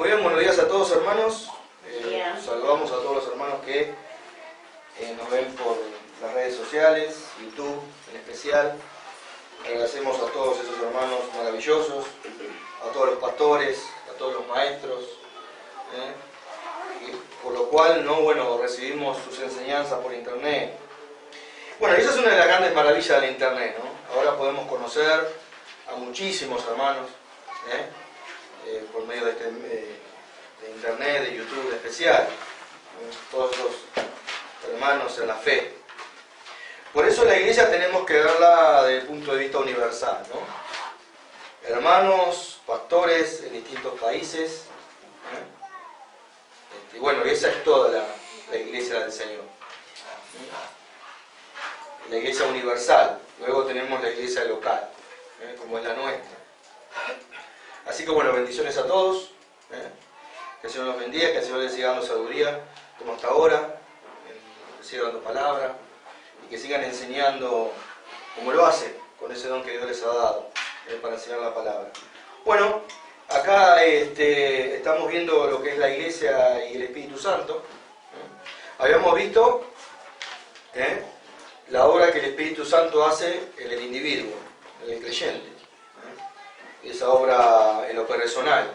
Muy bien, buenos días a todos, hermanos. Bien. Saludamos a todos los hermanos que nos ven por las redes sociales, YouTube en especial. Agradecemos a todos esos hermanos maravillosos, a todos los pastores, a todos los maestros, y por lo cual recibimos sus enseñanzas por internet. Bueno, esa es una de las grandes maravillas de la internet, ¿no? Ahora podemos conocer a muchísimos hermanos, por medio de internet, de YouTube en especial, todos los hermanos en la fe. Por eso la iglesia tenemos que verla desde el punto de vista universal, ¿no? Hermanos, pastores en distintos países, y bueno, esa es toda la iglesia del Señor. La iglesia universal, luego tenemos la iglesia local, como es la nuestra. Así que bueno, bendiciones a todos, que el Señor los bendiga, que el Señor les siga dando sabiduría, como hasta ahora, que siga dando palabra, y que sigan enseñando como lo hacen, con ese don que Dios les ha dado, para enseñar la palabra. Bueno, acá estamos viendo lo que es la iglesia y el Espíritu Santo. Habíamos visto la obra que el Espíritu Santo hace en el individuo, en el creyente. Esa obra en lo personal,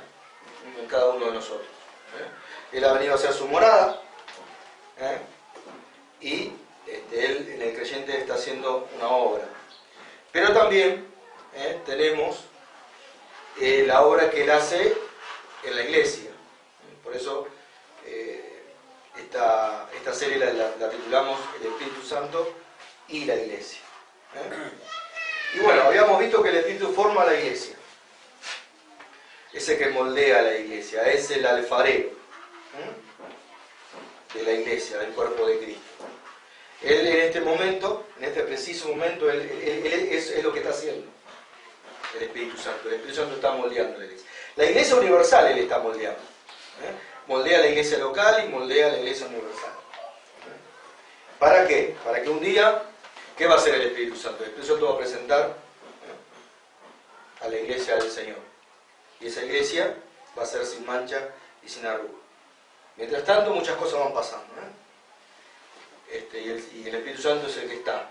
en cada uno de nosotros. Él ha venido a hacer su morada, y él en el creyente está haciendo una obra. Pero también tenemos la obra que él hace en la iglesia. Por eso esta serie la titulamos El Espíritu Santo y la iglesia. Y bueno, habíamos visto que el Espíritu forma la iglesia. Ese que moldea la iglesia, es el alfarero de la iglesia, del cuerpo de Cristo. Él en este momento, en este preciso momento, él es lo que está haciendo el Espíritu Santo. El Espíritu Santo está moldeando la iglesia. La iglesia universal él está moldeando. Moldea la iglesia local y moldea la iglesia universal. ¿Para qué? Para que un día, ¿qué va a hacer el Espíritu Santo? El Espíritu Santo va a presentar a la iglesia del Señor. Y esa iglesia va a ser sin mancha y sin arruga. Mientras tanto, muchas cosas van pasando. Y el Espíritu Santo es el que está.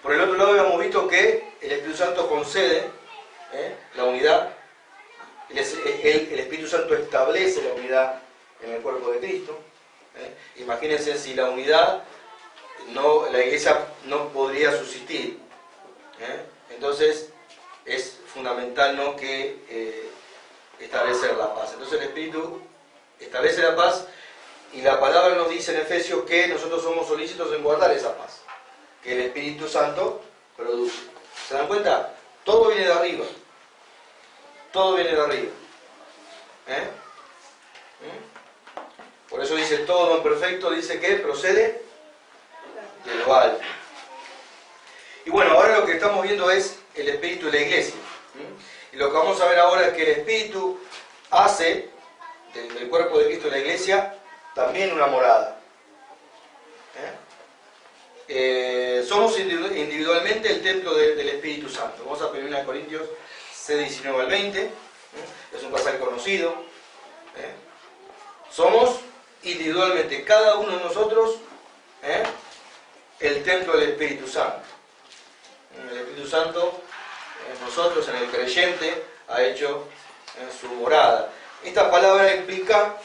Por el otro lado, habíamos visto que el Espíritu Santo concede la unidad. El Espíritu Santo establece la unidad en el cuerpo de Cristo. Imagínense si la unidad, la iglesia no podría subsistir. Entonces, es fundamental que establecer la paz. Entonces el Espíritu establece la paz y la palabra nos dice en Efesios que nosotros somos solícitos en guardar esa paz que el Espíritu Santo produce. ¿Se dan cuenta? Todo viene de arriba. Todo viene de arriba. Por eso dice todo don perfecto, dice que procede de lo alto. Y bueno, ahora lo que estamos viendo es el Espíritu de la iglesia. Y lo que vamos a ver ahora es que el Espíritu hace del cuerpo de Cristo de la iglesia también una morada. Somos individualmente el templo del Espíritu Santo. Vamos a 1 Corintios 6, 19 al 20. Es un pasaje conocido. Somos individualmente, cada uno de nosotros, el templo del Espíritu Santo. El Espíritu Santo en nosotros, en el creyente, ha hecho su morada. Esta palabra implica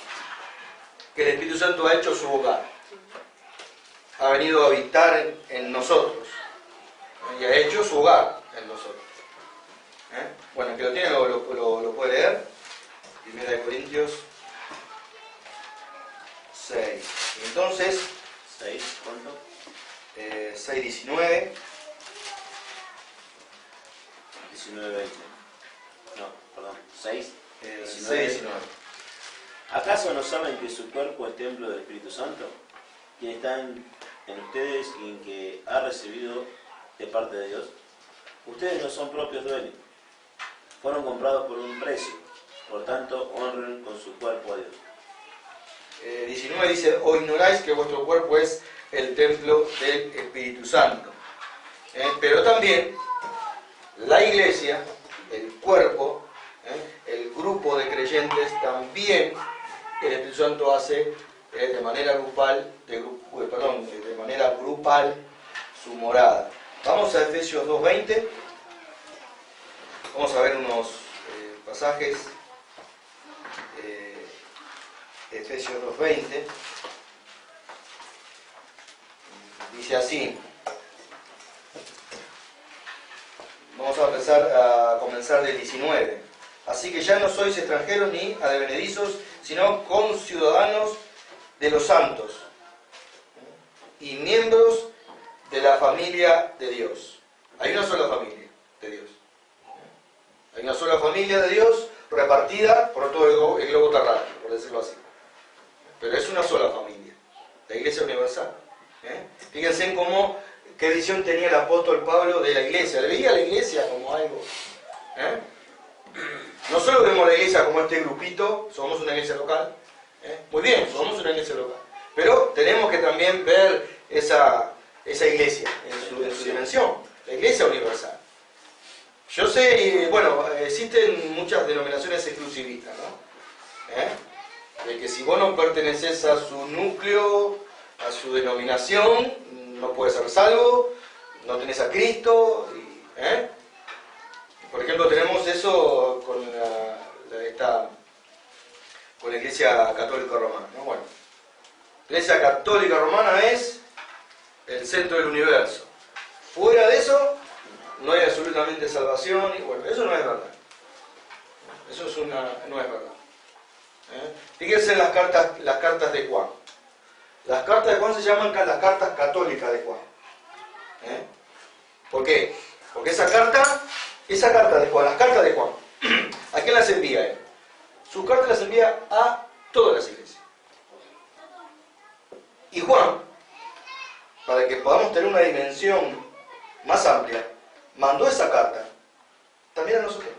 que el Espíritu Santo ha hecho su hogar. Ha venido a habitar en nosotros. Y ha hecho su hogar en nosotros. Bueno, el que lo tiene lo puede leer. 1 Corintios 6. Y entonces, 6, ¿cuánto? 6, 19. 19, 20. No, perdón. 6, 19. 19. ¿Acaso no saben que su cuerpo es templo del Espíritu Santo? Quien está en ustedes y en que ha recibido de parte de Dios. Ustedes no son propios dueños. Fueron comprados por un precio. Por tanto, honren con su cuerpo a Dios. 19 dice, ¿o ignoráis que vuestro cuerpo es el templo del Espíritu Santo? Pero también la iglesia, el cuerpo, El grupo de creyentes también el Espíritu Santo hace de manera grupal, de manera grupal su morada. Vamos a Efesios 2:20. Vamos a ver unos pasajes. Efesios 2:20. Dice así. Vamos a comenzar del 19. Así que ya no sois extranjeros ni advenedizos, sino conciudadanos de los santos y miembros de la familia de Dios. Hay una sola familia de Dios. Hay una sola familia de Dios repartida por todo el globo terráqueo, por decirlo así. Pero es una sola familia, la Iglesia Universal. Fíjense en qué visión tenía el apóstol Pablo de la Iglesia. Le veía a la Iglesia como algo. No solo vemos la Iglesia como este grupito, somos una Iglesia local. Muy bien, somos una Iglesia local. Pero tenemos que también ver esa Iglesia en su dimensión, la Iglesia Universal. Yo sé, bueno, existen muchas denominaciones exclusivistas, ¿no? De que si vos no perteneces a su núcleo, a su denominación, no puedes ser salvo, no tenés a Cristo. Por ejemplo, tenemos eso con la Iglesia Católica Romana, ¿no? Bueno, la Iglesia Católica Romana es el centro del universo. Fuera de eso, no hay absolutamente salvación, y bueno, eso no es verdad. Eso no es verdad. Fíjense en las cartas de Juan. Las cartas de Juan se llaman las cartas católicas de Juan. ¿Por qué? Porque esa carta de Juan, las cartas de Juan, ¿a quién las envía él? Sus cartas las envía a todas las iglesias. Y Juan, para que podamos tener una dimensión más amplia, mandó esa carta también a nosotros.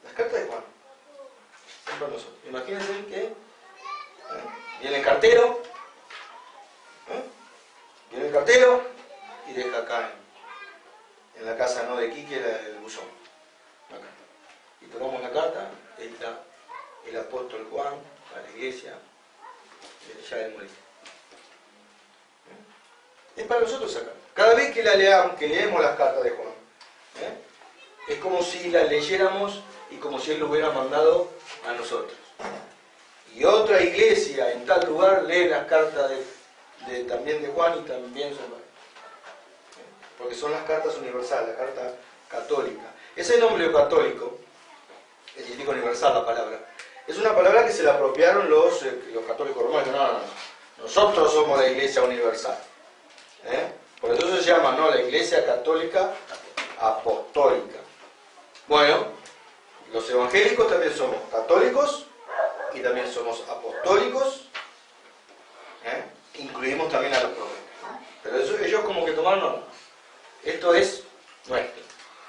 Las cartas de Juan son para nosotros. Imagínense que viene el cartero, y deja acá en la casa no de Quique el buzón, acá. Y tomamos la carta, ahí está el apóstol Juan a la iglesia, ya de morir. Es para nosotros esa carta. Cada vez que leemos las cartas de Juan, es como si las leyéramos y como si él lo hubiera mandado a nosotros. Y otra iglesia en tal lugar lee las cartas también de Juan y también son para él. Porque son las cartas universales, la carta católica. Ese nombre católico, que significa universal la palabra, es una palabra que se la apropiaron los católicos romanos. No. Nosotros somos la iglesia universal. Por eso se llama, ¿no?, la iglesia católica apostólica. Bueno, los evangélicos también somos católicos y también somos apostólicos. Incluimos también a los profetas. Pero eso, ellos como que tomaron, no. Esto es nuestro,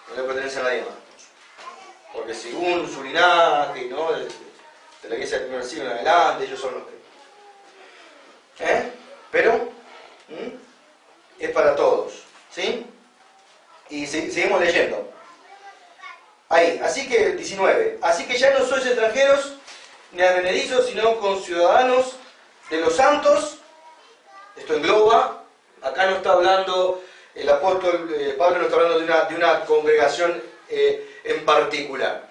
no le pertenece a nadie más. Porque según su linaje, ¿no?, de la iglesia del primer siglo en adelante, ellos son los que... Pero es para todos, ¿sí? Y seguimos leyendo. Ahí, así que 19. Así que ya no sois extranjeros ni advenedizos, sino conciudadanos de los santos. Esto engloba, acá no está hablando el apóstol Pablo, no está hablando de una congregación en particular.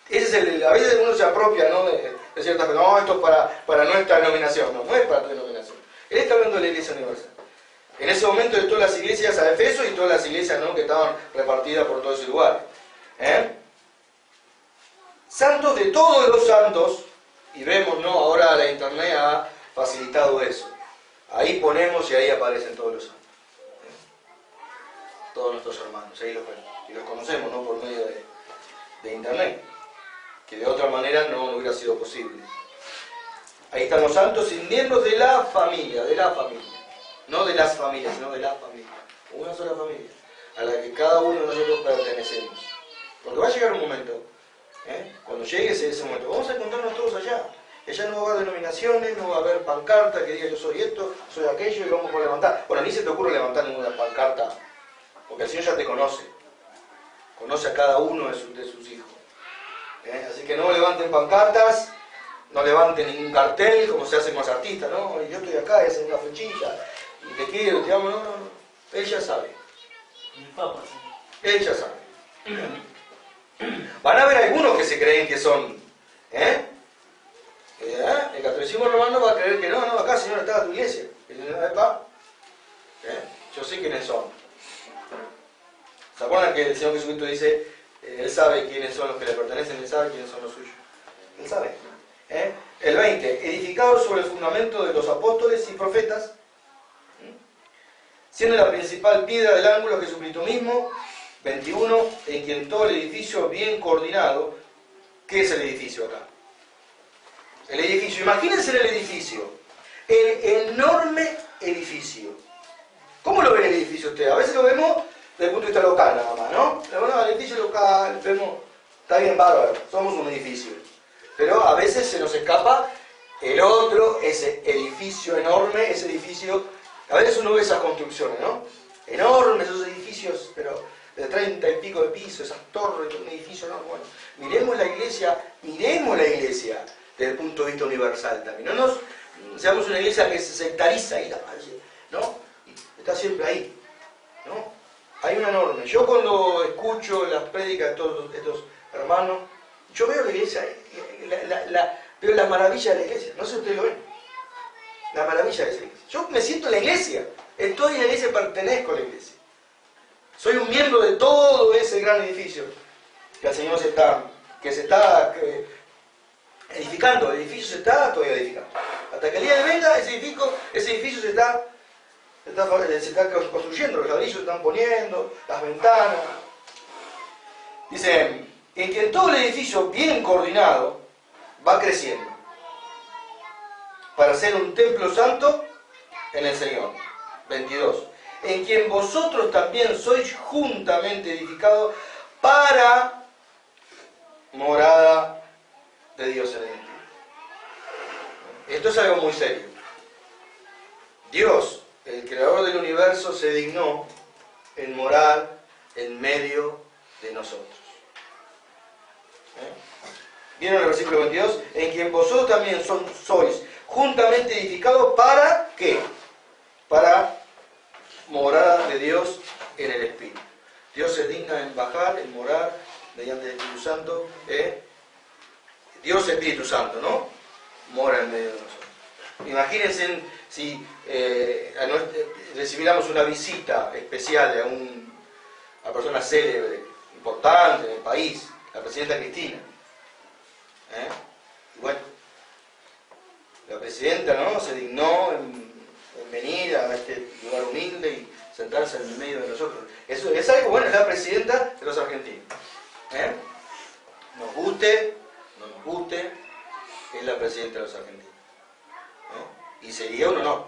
Ese es a veces uno se apropia, ¿no?, de ciertas cosas. No, esto es para nuestra denominación. No es para tu denominación. Él está hablando de la iglesia universal. En ese momento de todas las iglesias a Efeso y todas las iglesias, ¿no?, que estaban repartidas por todo ese lugar. Santos de todos los santos, y vemos, ¿no?, ahora la internet ha facilitado eso. Ahí ponemos y ahí aparecen todos los santos. Todos nuestros hermanos, ahí los vemos. Y los conocemos, ¿no?, por medio de internet, que de otra manera no hubiera sido posible. Ahí están los santos y miembros de la familia, no de las familias, sino de la familia, una sola familia, a la que cada uno de nosotros pertenecemos. Porque va a llegar un momento, cuando llegue ese momento, vamos a encontrarnos todos allá. Allá no va a haber denominaciones, no va a haber pancarta que diga yo soy esto, soy aquello y vamos a levantar. Bueno, ni se te ocurre levantar ninguna pancarta, porque el Señor ya te conoce. conoce a cada uno de sus hijos. Así que no levanten pancartas, no levanten ningún cartel como se hace con los artistas, ¿no? Yo estoy acá y hacen una flechita, y te quiero, te amo, no. Él ya sabe. Él ya sabe. Van a haber algunos que se creen que son, el catolicismo romano va a creer que no, acá Señor está tu iglesia. Yo sé quiénes son. ¿Se acuerdan que el Señor Jesucristo dice, Él sabe quiénes son los que le pertenecen, Él sabe quiénes son los suyos? Él sabe. El 20, edificado sobre el fundamento de los apóstoles y profetas, siendo la principal piedra del ángulo Jesucristo mismo. 21, en quien todo el edificio bien coordinado. ¿Qué es el edificio acá? El edificio, imagínense el edificio, el enorme edificio. ¿Cómo lo ve el edificio usted? A veces lo vemos desde el punto de vista local nada más, ¿no? El edificio local, vemos, está bien bárbaro, somos un edificio. Pero a veces se nos escapa el otro, ese edificio enorme, ese edificio, a veces uno ve esas construcciones, ¿no? Enormes esos edificios, pero de 30 y pico de pisos, esas torres, un edificio enorme. Bueno, miremos la iglesia desde el punto de vista universal también. No seamos una iglesia que se sectariza ahí, ¿no? Está siempre ahí, ¿no? Hay una enorme. Yo cuando escucho las prédicas de todos estos hermanos, yo veo la iglesia, veo la maravilla de la iglesia. No sé si ustedes lo ven. La maravilla de esa iglesia. Yo me siento en la iglesia. Estoy en la iglesia, pertenezco a la iglesia. Soy un miembro de todo ese gran edificio que el Señor se está edificando. El edificio se está todavía edificando. Hasta que el día de venga, ese edificio se está construyendo, los ladrillos se están poniendo, las ventanas. Dice, en que todo el edificio bien coordinado va creciendo para ser un templo santo en el Señor. 22. En quien vosotros también sois juntamente edificados para morada de Dios en el Espíritu. Esto es algo muy serio. Dios, el creador del universo, se dignó en morar en medio de nosotros. ¿Vieron el versículo 22? En quien vosotros también sois juntamente edificados para ¿qué? Para morada de Dios en el Espíritu. Dios se digna en bajar, en morar mediante el Espíritu Santo. Dios Espíritu Santo, ¿no? Mora en medio de nosotros. Imagínense si recibiéramos una visita especial a una persona célebre, importante en el país, la presidenta Cristina. Y bueno, la presidenta, ¿no?, se dignó en venir a este lugar humilde y sentarse en el medio de nosotros. Eso es algo bueno, es la presidenta de los argentinos. Nos guste, no nos guste, es la presidenta de los argentinos. Y sería un honor.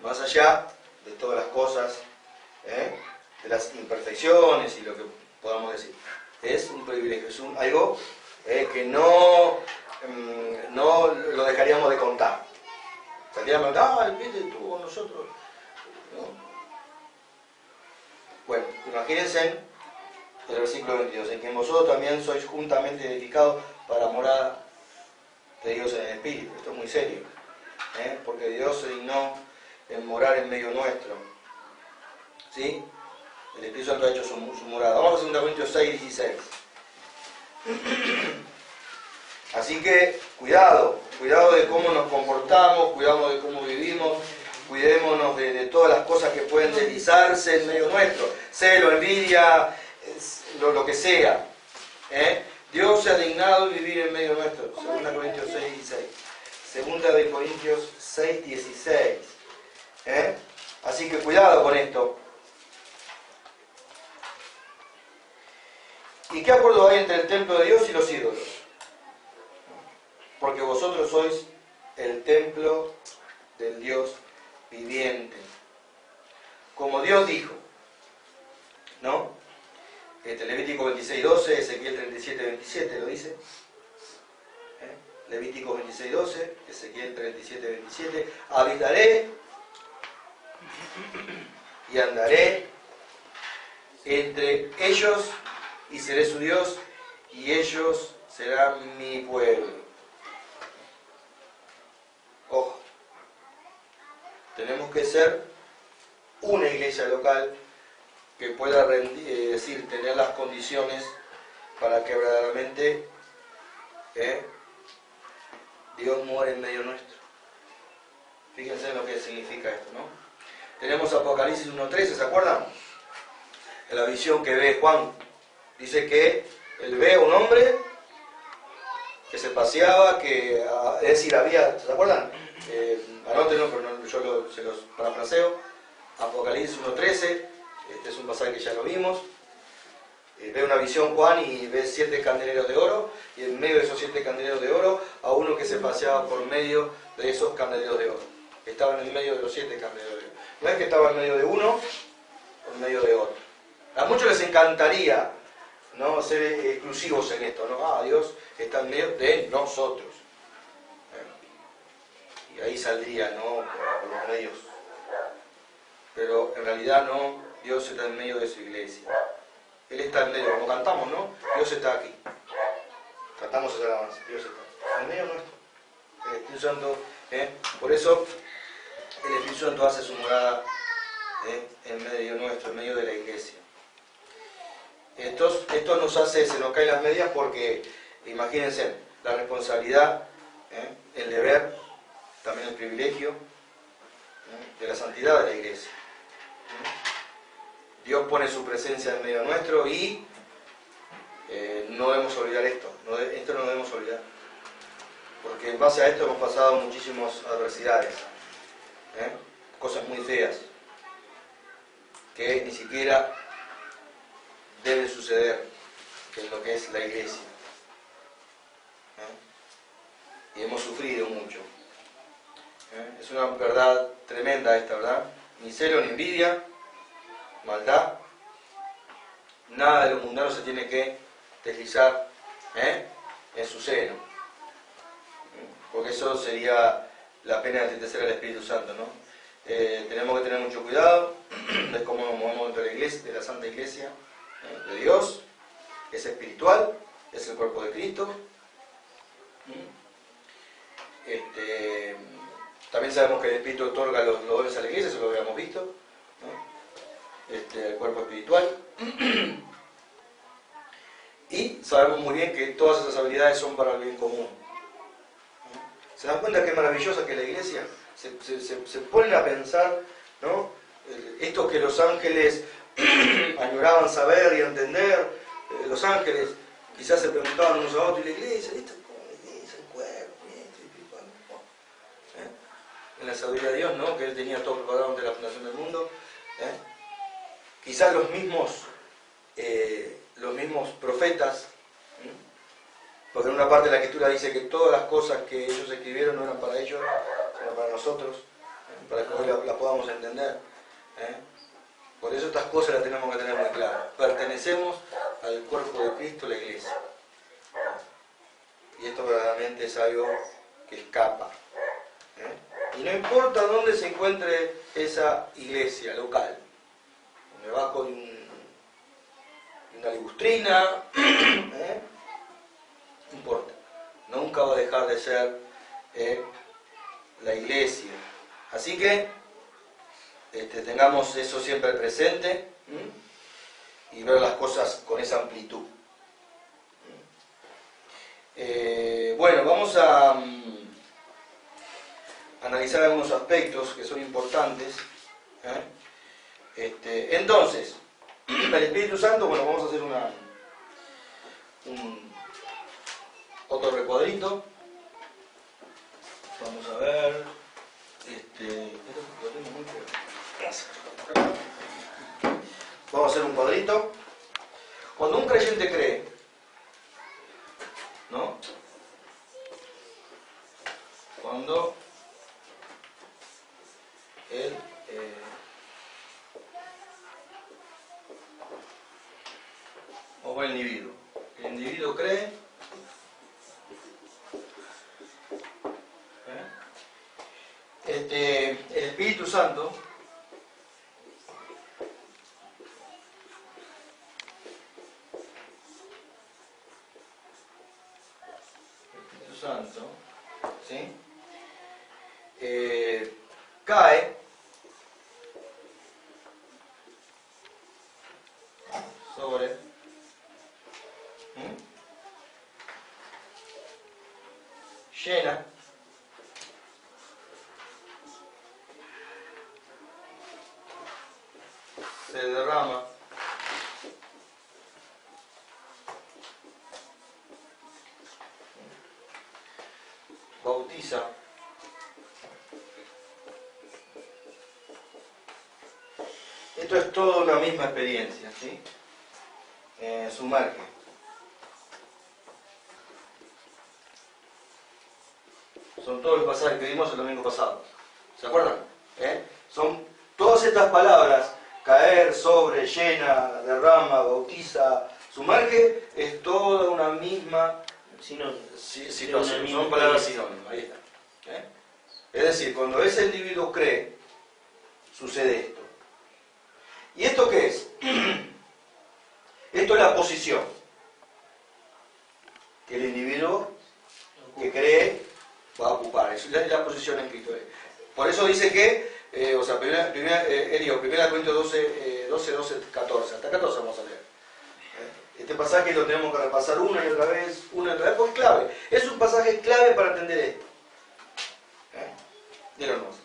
Más allá de todas las cosas, de las imperfecciones y lo que podamos decir. Es un privilegio, es algo que no lo dejaríamos de contar. Saldríamos de contar, el Pete estuvo con nosotros. ¿No? Bueno, imagínense el versículo 22, en quien vosotros también sois juntamente edificados para morada de Dios en el Espíritu. Esto es muy serio, porque Dios se dignó en morar en medio nuestro. ¿Sí? El Espíritu Santo ha hecho su morada. Vamos a 2 Corintios 6, 16. Así que cuidado de cómo nos comportamos, cuidado de cómo vivimos, cuidémonos de todas las cosas que pueden deslizarse en medio nuestro, celo, envidia, lo que sea. Dios se ha dignado vivir en medio nuestro. 2 Corintios 6, 16. 2 Corintios 6, 16. Así que cuidado con esto. ¿Y qué acuerdo hay entre el templo de Dios y los ídolos? Porque vosotros sois el templo del Dios viviente. Como Dios dijo, ¿no? Levítico 26, 12, Ezequiel 37, 27 lo dice. Levítico 26, 12, Ezequiel 37, 27. Habitaré y andaré entre ellos y seré su Dios y ellos serán mi pueblo. Ojo, tenemos que ser una iglesia local que pueda tener las condiciones para que verdaderamente Dios muere en medio nuestro. Fíjense en lo que significa esto, ¿no? Tenemos Apocalipsis 1.13, ¿se acuerdan? En la visión que ve Juan, dice que él ve a un hombre que se paseaba, es decir, había, ¿se acuerdan? Anótenlo, pero no, yo se los parafraseo. Apocalipsis 1.13, este es un pasaje que ya lo vimos. Ve una visión Juan y ve 7 candeleros de oro, y en medio de esos 7 candeleros de oro, a uno que se paseaba por medio de esos candeleros de oro. Estaba en el medio de los 7 candeleros de oro. No es que estaba en medio de uno o en medio de otro. A muchos les encantaría, ¿no?, ser exclusivos en esto, ¿no? Dios está en medio de nosotros. Y ahí saldría, ¿no?, por los medios. Pero en realidad no, Dios está en medio de su iglesia. Él está en medio, como cantamos, ¿no? Dios está aquí. Cantamos esa alabanza, Dios está en medio nuestro. El Espíritu Santo, por eso el Espíritu Santo hace su morada en medio nuestro, en medio de la iglesia. Esto nos hace, se nos caen las medias porque, imagínense, la responsabilidad, el deber, también el privilegio de la santidad de la iglesia. Dios pone su presencia en medio nuestro y no debemos olvidar esto. Esto no debemos olvidar. Porque en base a esto hemos pasado muchísimas adversidades. Cosas muy feas. Que ni siquiera deben suceder en lo que es la iglesia. Y hemos sufrido mucho. Es una verdad tremenda esta, ¿verdad? Ni celo ni envidia, maldad, nada de lo mundano se tiene que deslizar en su seno, porque eso sería la pena de entristecer al Espíritu Santo, ¿no? Tenemos que tener mucho cuidado de cómo nos movemos dentro de la iglesia, de la Santa Iglesia de Dios. Es espiritual, es el cuerpo de Cristo. También sabemos que el Espíritu otorga los dones a la iglesia, eso lo habíamos visto, ¿no? El cuerpo espiritual. Y sabemos muy bien que todas esas habilidades son para el bien común. ¿Se dan cuenta qué maravillosa que es la iglesia? Se ponen a pensar, ¿no? Esto que los ángeles añoraban saber y entender, los ángeles quizás se preguntaban unos a otros, y la iglesia, ¿esto cómo es el cuerpo? En la sabiduría de Dios, ¿no?, que Él tenía todo preparado ante la fundación del mundo. Quizás los mismos profetas, porque en una parte de la Escritura dice que todas las cosas que ellos escribieron no eran para ellos, sino para nosotros, para que hoy la podamos entender. Por eso estas cosas las tenemos que tener muy claras. Pertenecemos al cuerpo de Cristo, la iglesia. Y esto verdaderamente es algo que escapa. Y no importa dónde se encuentre esa iglesia local, debajo de una ligustrina, no importa, nunca va a dejar de ser la iglesia. Así que tengamos eso siempre presente y ver las cosas con esa amplitud. Bueno, vamos a analizar algunos aspectos que son importantes. Entonces, el Espíritu Santo, bueno, vamos a hacer otro recuadrito. Vamos a ver. Vamos a hacer un cuadrito. Cuando un creyente cree, ¿no? Cuando él o el individuo. El individuo cree, el Espíritu Santo sobre llena se derrama bautiza esto es toda una misma experiencia, ¿sí? Sumerge. Son todos los pasajes que vimos el domingo pasado. ¿Se acuerdan? Son todas estas palabras: caer, sobre, llena, derrama, bautiza, sumerge, es toda una misma situación. Son palabras sinónimas. Ahí está. Es decir, cuando ese individuo cree, sucede esto. ¿Y esto qué es? Esto es la posición que el individuo que cree va a ocupar. Eso es la posición en Cristo. Por eso dice que, primera Corintios 12, 14. Hasta 14 vamos a leer. Este pasaje lo tenemos que repasar una y otra vez, porque es clave. Es un pasaje clave para entender esto. Dilo nomás.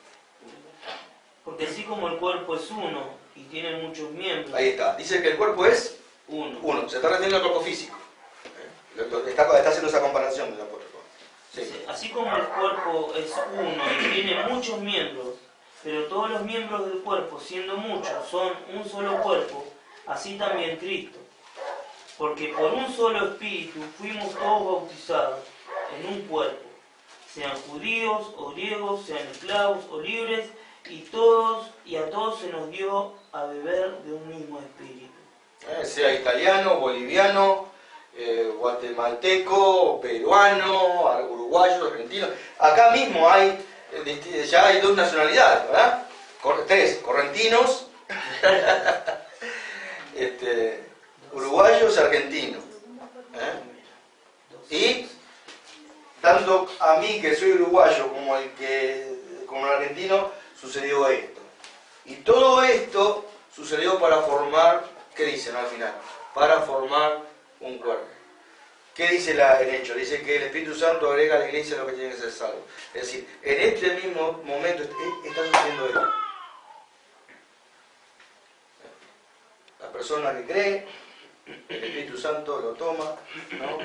Porque así como el cuerpo es uno y tiene muchos miembros. Ahí está. Dice que el cuerpo es uno. Se está refiriendo al cuerpo físico. Está haciendo esa comparación del apóstol. Sí. Así como el cuerpo es uno y tiene muchos miembros, pero todos los miembros del cuerpo, siendo muchos, son un solo cuerpo, así también Cristo. Porque por un solo espíritu fuimos todos bautizados en un cuerpo, sean judíos o griegos, sean esclavos o libres, y a todos se nos dio a beber de un mismo espíritu. Sea italiano, boliviano, guatemalteco, peruano, uruguayo, argentino. Acá mismo ya hay dos nacionalidades, ¿verdad? Tres, correntinos, uruguayos y argentinos. Y tanto a mí que soy uruguayo como el argentino sucedió esto. Y todo esto sucedió para formar, ¿qué dicen al final? Para formar un cuerpo. ¿Qué dice el hecho? Dice que el Espíritu Santo agrega a la iglesia lo que tiene que ser salvo. Es decir, en este mismo momento está sucediendo esto. La persona que cree, el Espíritu Santo lo toma, ¿no?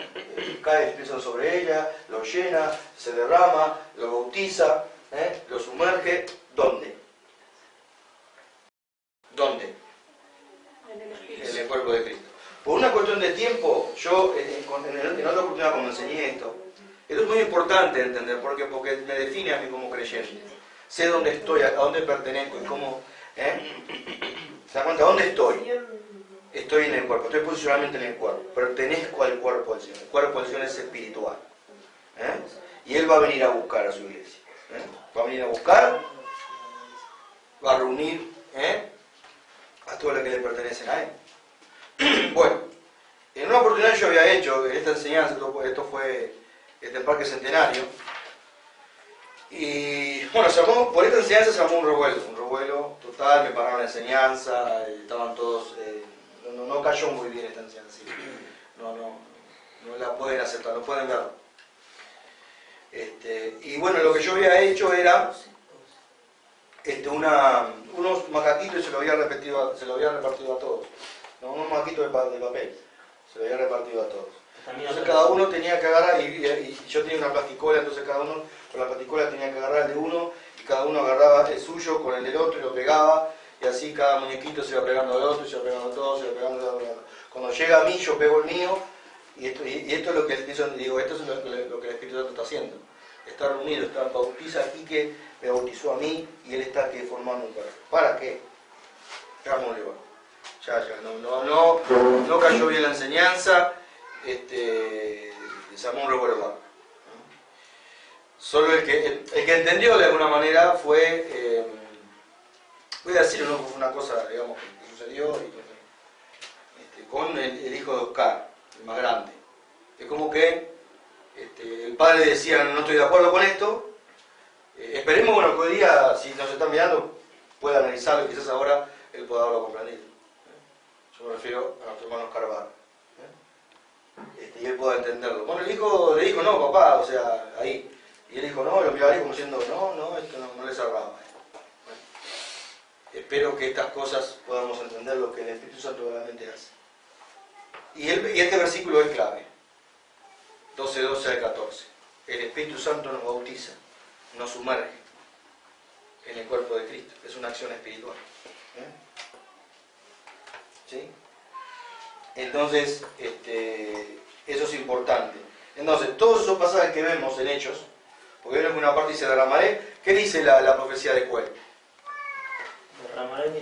Cae el Espíritu Santo sobre ella, lo llena, se derrama, lo bautiza, lo sumerge. ¿Dónde? ¿Dónde? En el cuerpo de Cristo. Por una cuestión de tiempo, yo en otra oportunidad cuando enseñé esto es muy importante entender, porque me define a mí como creyente. Sé dónde estoy, a dónde pertenezco y cómo... ¿Se da cuenta? ¿Dónde estoy? Estoy en el cuerpo, estoy posicionalmente en el cuerpo, pertenezco al cuerpo del Señor. El cuerpo del Señor es espiritual. Y Él va a venir a buscar a su iglesia. Va a venir a buscar, va a reunir a todos los que le pertenecen a Él. Bueno, en una oportunidad yo había hecho esta enseñanza, esto fue el Parque Centenario, y bueno, por esta enseñanza se armó un revuelo total, me pararon la enseñanza, estaban todos, no cayó muy bien esta enseñanza, no la pueden aceptar, no pueden verla. Y bueno, lo que yo había hecho era unos macaquitos y se lo había repartido a todos. Unos maquitos de papel, se lo había repartido a todos. Entonces cada uno tenía que agarrar, y yo tenía una plasticola, entonces cada uno con la plasticola tenía que agarrar el de uno, y cada uno agarraba el suyo con el del otro y lo pegaba, y así cada muñequito se iba pegando al otro, y se iba pegando a todos, se iba pegando al otro. Cuando llega a mí, yo pego el mío, y esto es lo que el Espíritu Santo, esto es lo que el Espíritu Santo está haciendo. Está reunido, bautiza aquí que me bautizó a mí, y Él está aquí formando un cuerpo. ¿Para qué? Hagámoslo igual. Ya, no cayó bien la enseñanza, se armó un revuelo. Solo el que entendió de alguna manera fue, voy a decir, no fue una cosa, digamos, que sucedió con el hijo de Oscar, el más grande. Es como que el padre decía, no estoy de acuerdo con esto, esperemos, bueno, que hoy día, si nos están mirando, pueda analizarlo y quizás ahora él pueda haberlo comprendido. Yo me refiero a nuestro hermano Carvalho. Y él pueda entenderlo. Bueno, el hijo le dijo, no, papá, o sea, ahí. Y él dijo, no, y lo miraba ahí como diciendo, no, esto no le cerraba. Bueno, espero que estas cosas podamos entender lo que el Espíritu Santo realmente hace. Y este versículo es clave. 12 al 14. El Espíritu Santo nos bautiza, nos sumerge en el cuerpo de Cristo. Es una acción espiritual. ¿Sí? Entonces, eso es importante. Entonces, todos esos pasajes que vemos en Hechos, porque vemos que una parte dice derramaré, ¿qué dice la profecía de Joel?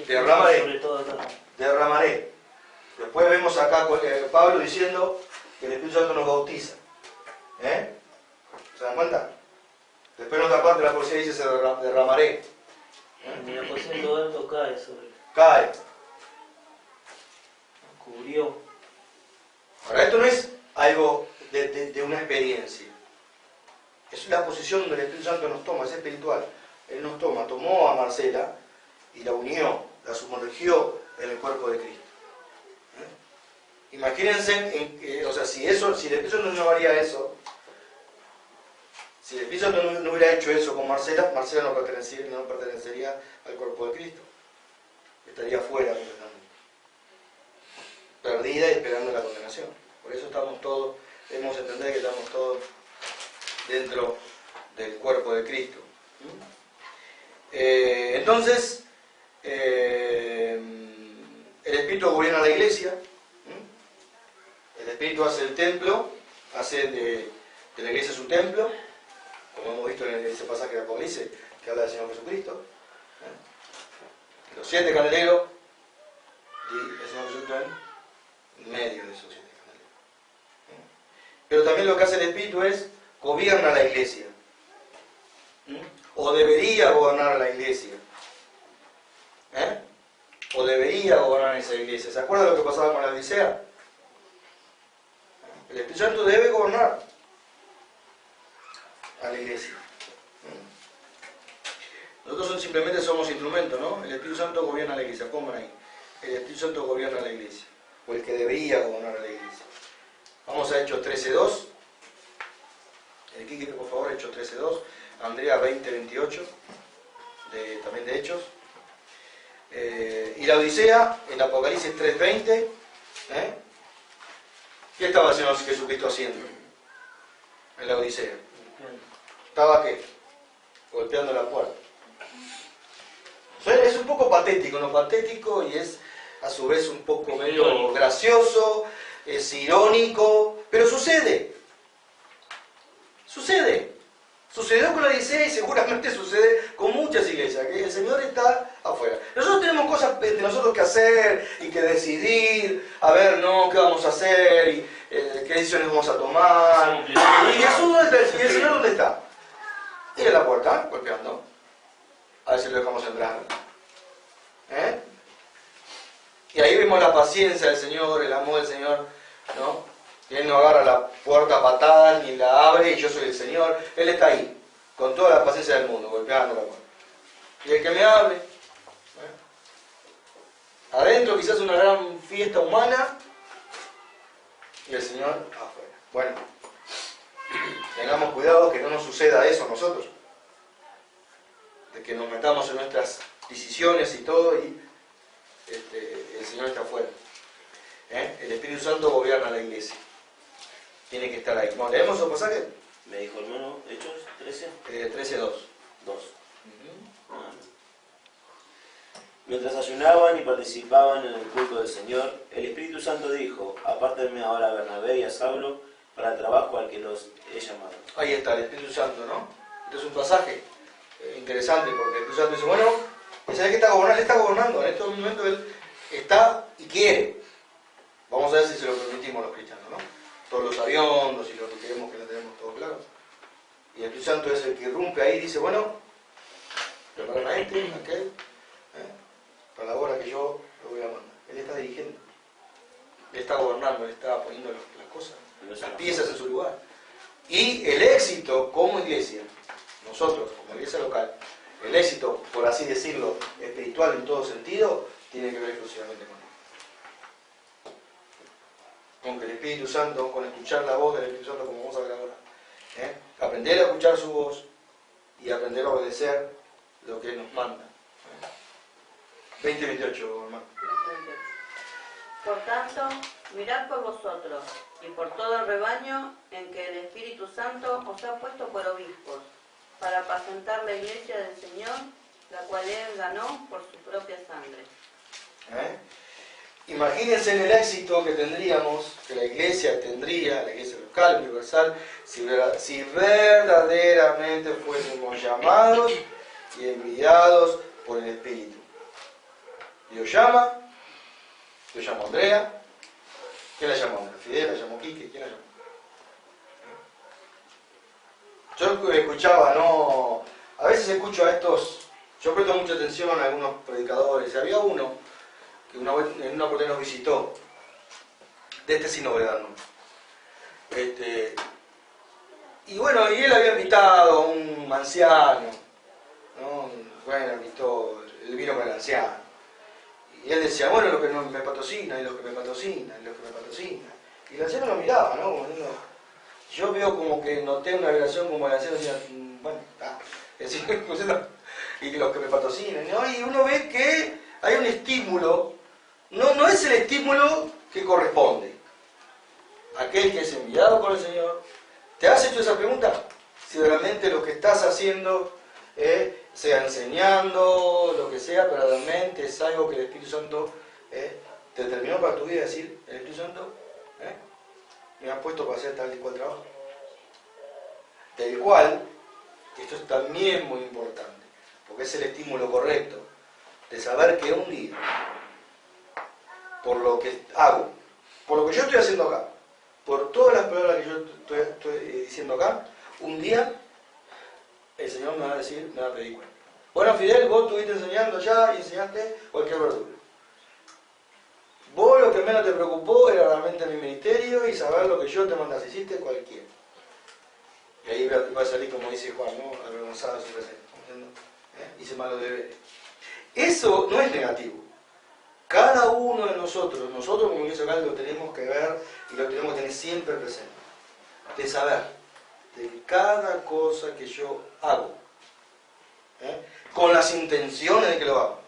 Derramaré sobre todo acá. Derramaré. Después vemos acá Pablo diciendo que el Espíritu Santo nos bautiza. ¿Se dan cuenta? Después en otra parte de la profecía dice se derramaré. En el aposento alto cae sobre él. Cae. Cubrió. Ahora, esto no es algo de una experiencia. Es la posición donde el Espíritu Santo nos toma, es espiritual. Él nos tomó a Marcela y la unió, la sumergió en el cuerpo de Cristo. Imagínense, o sea, si el Espíritu Santo no haría eso, si el Espíritu Santo no hubiera hecho eso con Marcela, Marcela no pertenecería al cuerpo de Cristo. Estaría fuera completamente. Perdida y esperando la condenación. Por eso debemos entender que estamos todos dentro del cuerpo de Cristo. Entonces, el Espíritu gobierna la iglesia. El Espíritu hace el templo, hace de la iglesia su templo, como hemos visto en ese pasaje de Apocalipsis que habla del Señor Jesucristo. Los 7 candeleros y el Señor Jesucristo en medio de esos 7 candeleros. Pero también lo que hace el Espíritu es gobierna la iglesia. O debería gobernar la iglesia. O debería gobernar esa iglesia. ¿Se acuerdan de lo que pasaba con la Odisea? El Espíritu Santo debe gobernar a la iglesia. Nosotros simplemente somos instrumentos, ¿no? El Espíritu Santo gobierna a la iglesia. Pongan ahí. El Espíritu Santo gobierna a la iglesia. O el que debería gobernar a la iglesia. Vamos a Hechos 13:2. El Kiki, por favor, Hechos 13:2. Andrea 20:28. También de Hechos. Y la Odisea, en Apocalipsis 3:20. ¿Qué estaba el Señor Jesucristo haciendo en la Odisea? ¿Estaba qué? Golpeando la puerta. Es un poco patético, ¿no? Patético y es a su vez un poco medio gracioso, es irónico, pero sucede. Sucede. Sucedió con la Odisea y seguramente sucede con muchas iglesias, que el Señor está afuera. Nosotros tenemos cosas de nosotros que hacer y que decidir, a ver, ¿no? ¿Qué vamos a hacer? Y, ¿qué decisiones vamos a tomar? ¿Y Jesús dónde está? ¿Y el Señor dónde está? Ir a la puerta, golpeando. A ver si lo dejamos entrar. Y ahí vemos la paciencia del Señor, el amor del Señor, ¿no? Él no agarra la puerta a patadas ni la abre y yo soy el Señor. Él está ahí, con toda la paciencia del mundo, golpeando la puerta. Y el que me hable, adentro quizás una gran fiesta humana y el Señor afuera. Bueno, tengamos cuidado que no nos suceda eso a nosotros. De que nos metamos en nuestras decisiones y todo y el Señor está afuera. El Espíritu Santo gobierna la iglesia. Tiene que estar ahí. ¿No leemos esos pasajes? Me dijo hermano, Hechos 13. 13:2. 2. Mientras ayunaban y participaban en el culto del Señor, el Espíritu Santo dijo, apártenme ahora a Bernabé y a Saulo para el trabajo al que los he llamado. Ahí está, el Espíritu Santo, ¿no? Este es un pasaje interesante porque el Espíritu Santo dice, bueno, ¿sabes qué está gobernando? Él está gobernando, en estos momentos Él está y quiere. Vamos a ver si se lo permitimos los cristianos, ¿no? Todos los aviondos y los que queremos que lo tenemos todo claro. Y el Espíritu Santo es el que irrumpe ahí y dice, bueno, preparan a aquel, para la hora que yo lo voy a mandar. Él está dirigiendo, Él está gobernando, Él está poniendo las cosas, las piezas en su lugar. Y el éxito como iglesia, nosotros como iglesia local, el éxito, por así decirlo, espiritual en todo sentido, tiene que ver exclusivamente con Él. con que el Espíritu Santo, con escuchar la voz del Espíritu Santo, como vamos a ver ahora. Aprender a escuchar su voz y aprender a obedecer lo que Él nos manda. 20:28, hermano. Por tanto, mirad por vosotros y por todo el rebaño en que el Espíritu Santo os ha puesto por obispos, para apacentar la iglesia del Señor, la cual Él ganó por su propia sangre. Imagínense en el éxito que tendríamos, que la iglesia tendría, la iglesia local, universal, si verdaderamente fuésemos llamados y enviados por el Espíritu. Dios llama, yo llamo a Andrea. ¿Quién la llamó? Fidel, la llamó Quique, ¿quién la llamó? Yo escuchaba, ¿no? A veces escucho a estos, yo presto mucha atención a algunos predicadores, y había uno que en una oportunidad nos visitó, de este sin novedad, ¿no? Y bueno, y él había invitado a un anciano, ¿no? Bueno, invitó, él vino con el anciano. Y él decía, bueno, los que no me patrocinan, y los que me patrocinan, y los que me patrocinan. Y el anciano lo miraba, ¿no? Yo veo como que noté una relación como el anciano decía, bueno, y los que me patrocinan, ¿no? Y uno ve que hay un estímulo, no es el estímulo que corresponde. Aquel que es enviado por el Señor. ¿Te has hecho esa pregunta? Si realmente lo que estás haciendo, sea enseñando, lo que sea, pero realmente es algo que el Espíritu Santo te determinó para tu vida, decir, el Espíritu Santo me ha puesto para hacer tal y cual trabajo. Del cual, esto es también muy importante, porque es el estímulo correcto, de saber que un día, por lo que hago, por lo que yo estoy haciendo acá, por todas las palabras que yo estoy diciendo acá, un día el Señor me va a decir, me va a pedir cuenta. Bueno, Fidel, vos estuviste enseñando allá y enseñaste cualquier verdura. Vos lo que menos te preocupó era realmente mi ministerio y saber lo que yo te mandás. Hiciste cualquiera. Y ahí va a salir, como dice Juan, ¿no? Avergonzado de su presencia. Hice malos deberes. Eso no es negativo. Cada uno de nosotros como iglesia local, lo tenemos que ver y lo tenemos que tener siempre presente. De saber de cada cosa que yo hago, con las intenciones de que lo hago,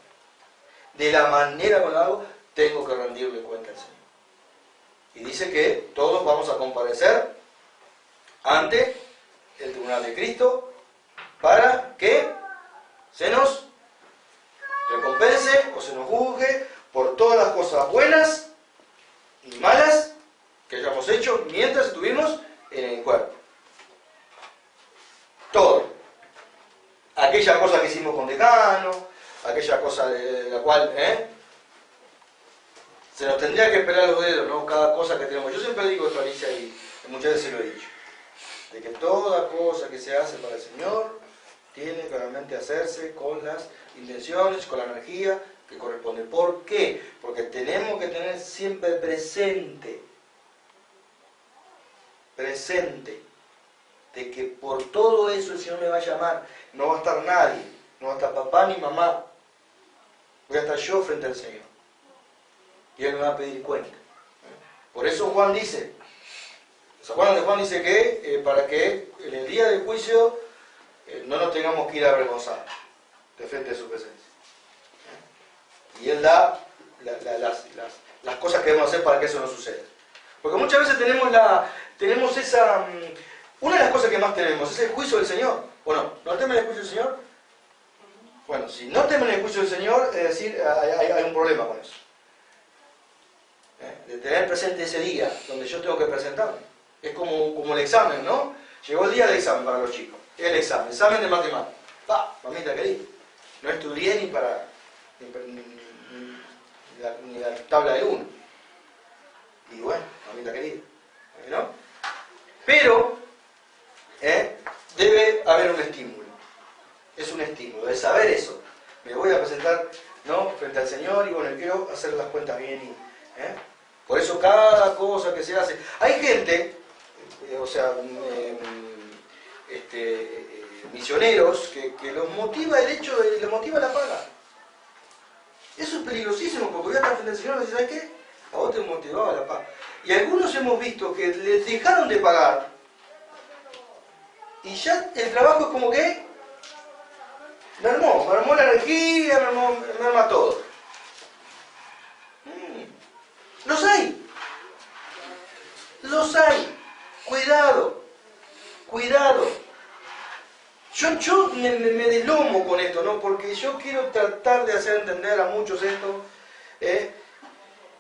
de la manera que lo hago, tengo que rendirle cuenta al Señor. Y dice que todos vamos a comparecer ante el tribunal de Cristo para que se nos recompense o se nos juzgue por todas las cosas buenas y malas que hayamos hecho mientras estuvimos en el cuerpo. Todo. Aquella cosa que hicimos con decano, aquella cosa de la cual se nos tendría que esperar los dedos, ¿no? Cada cosa que tenemos. Yo siempre digo esto, Alicia, y muchas veces lo he dicho, de que toda cosa que se hace para el Señor tiene que realmente hacerse con las intenciones, con la energía que corresponde. ¿Por qué? Porque tenemos que tener siempre presente, de que por todo eso el Señor me va a llamar. No va a estar nadie, no va a estar papá ni mamá. Voy a estar yo frente al Señor. Y Él me va a pedir cuenta. Por eso Juan dice, ¿se acuerdan de Juan? Dice que para que en el día del juicio no nos tengamos que ir avergonzados de frente a su presencia. Y Él da las cosas que debemos hacer para que eso no suceda. Porque muchas veces tenemos esa... Una de las cosas que más tenemos es el juicio del Señor. Bueno, ¿no temen el juicio del Señor? Bueno, si no temen el juicio del Señor, es decir, hay un problema con eso. De tener presente ese día donde yo tengo que presentarme. Es como el examen, ¿no? Llegó el día del examen para los chicos. El examen de matemáticas. Mamita querida, no estudié ni para ni la tabla de 1. Y bueno, mamita querida, ¿no? Pero debe haber un estímulo. Es un estímulo de saber eso. Me voy a presentar, ¿no?, frente al Señor y bueno, quiero hacer las cuentas bien. Por eso cada cosa que se hace. Hay gente, misioneros que los motiva el hecho de, les motiva la paga. Eso es peligrosísimo porque voy a estar frente al Señor y decir, ¿sabes qué? A vos te motivaba la paga. Y algunos hemos visto que les dejaron de pagar y ya el trabajo es como que me armó la energía, me arma todo. Los hay. Cuidado. Yo me deslomo con esto, ¿no? Porque yo quiero tratar de hacer entender a muchos esto.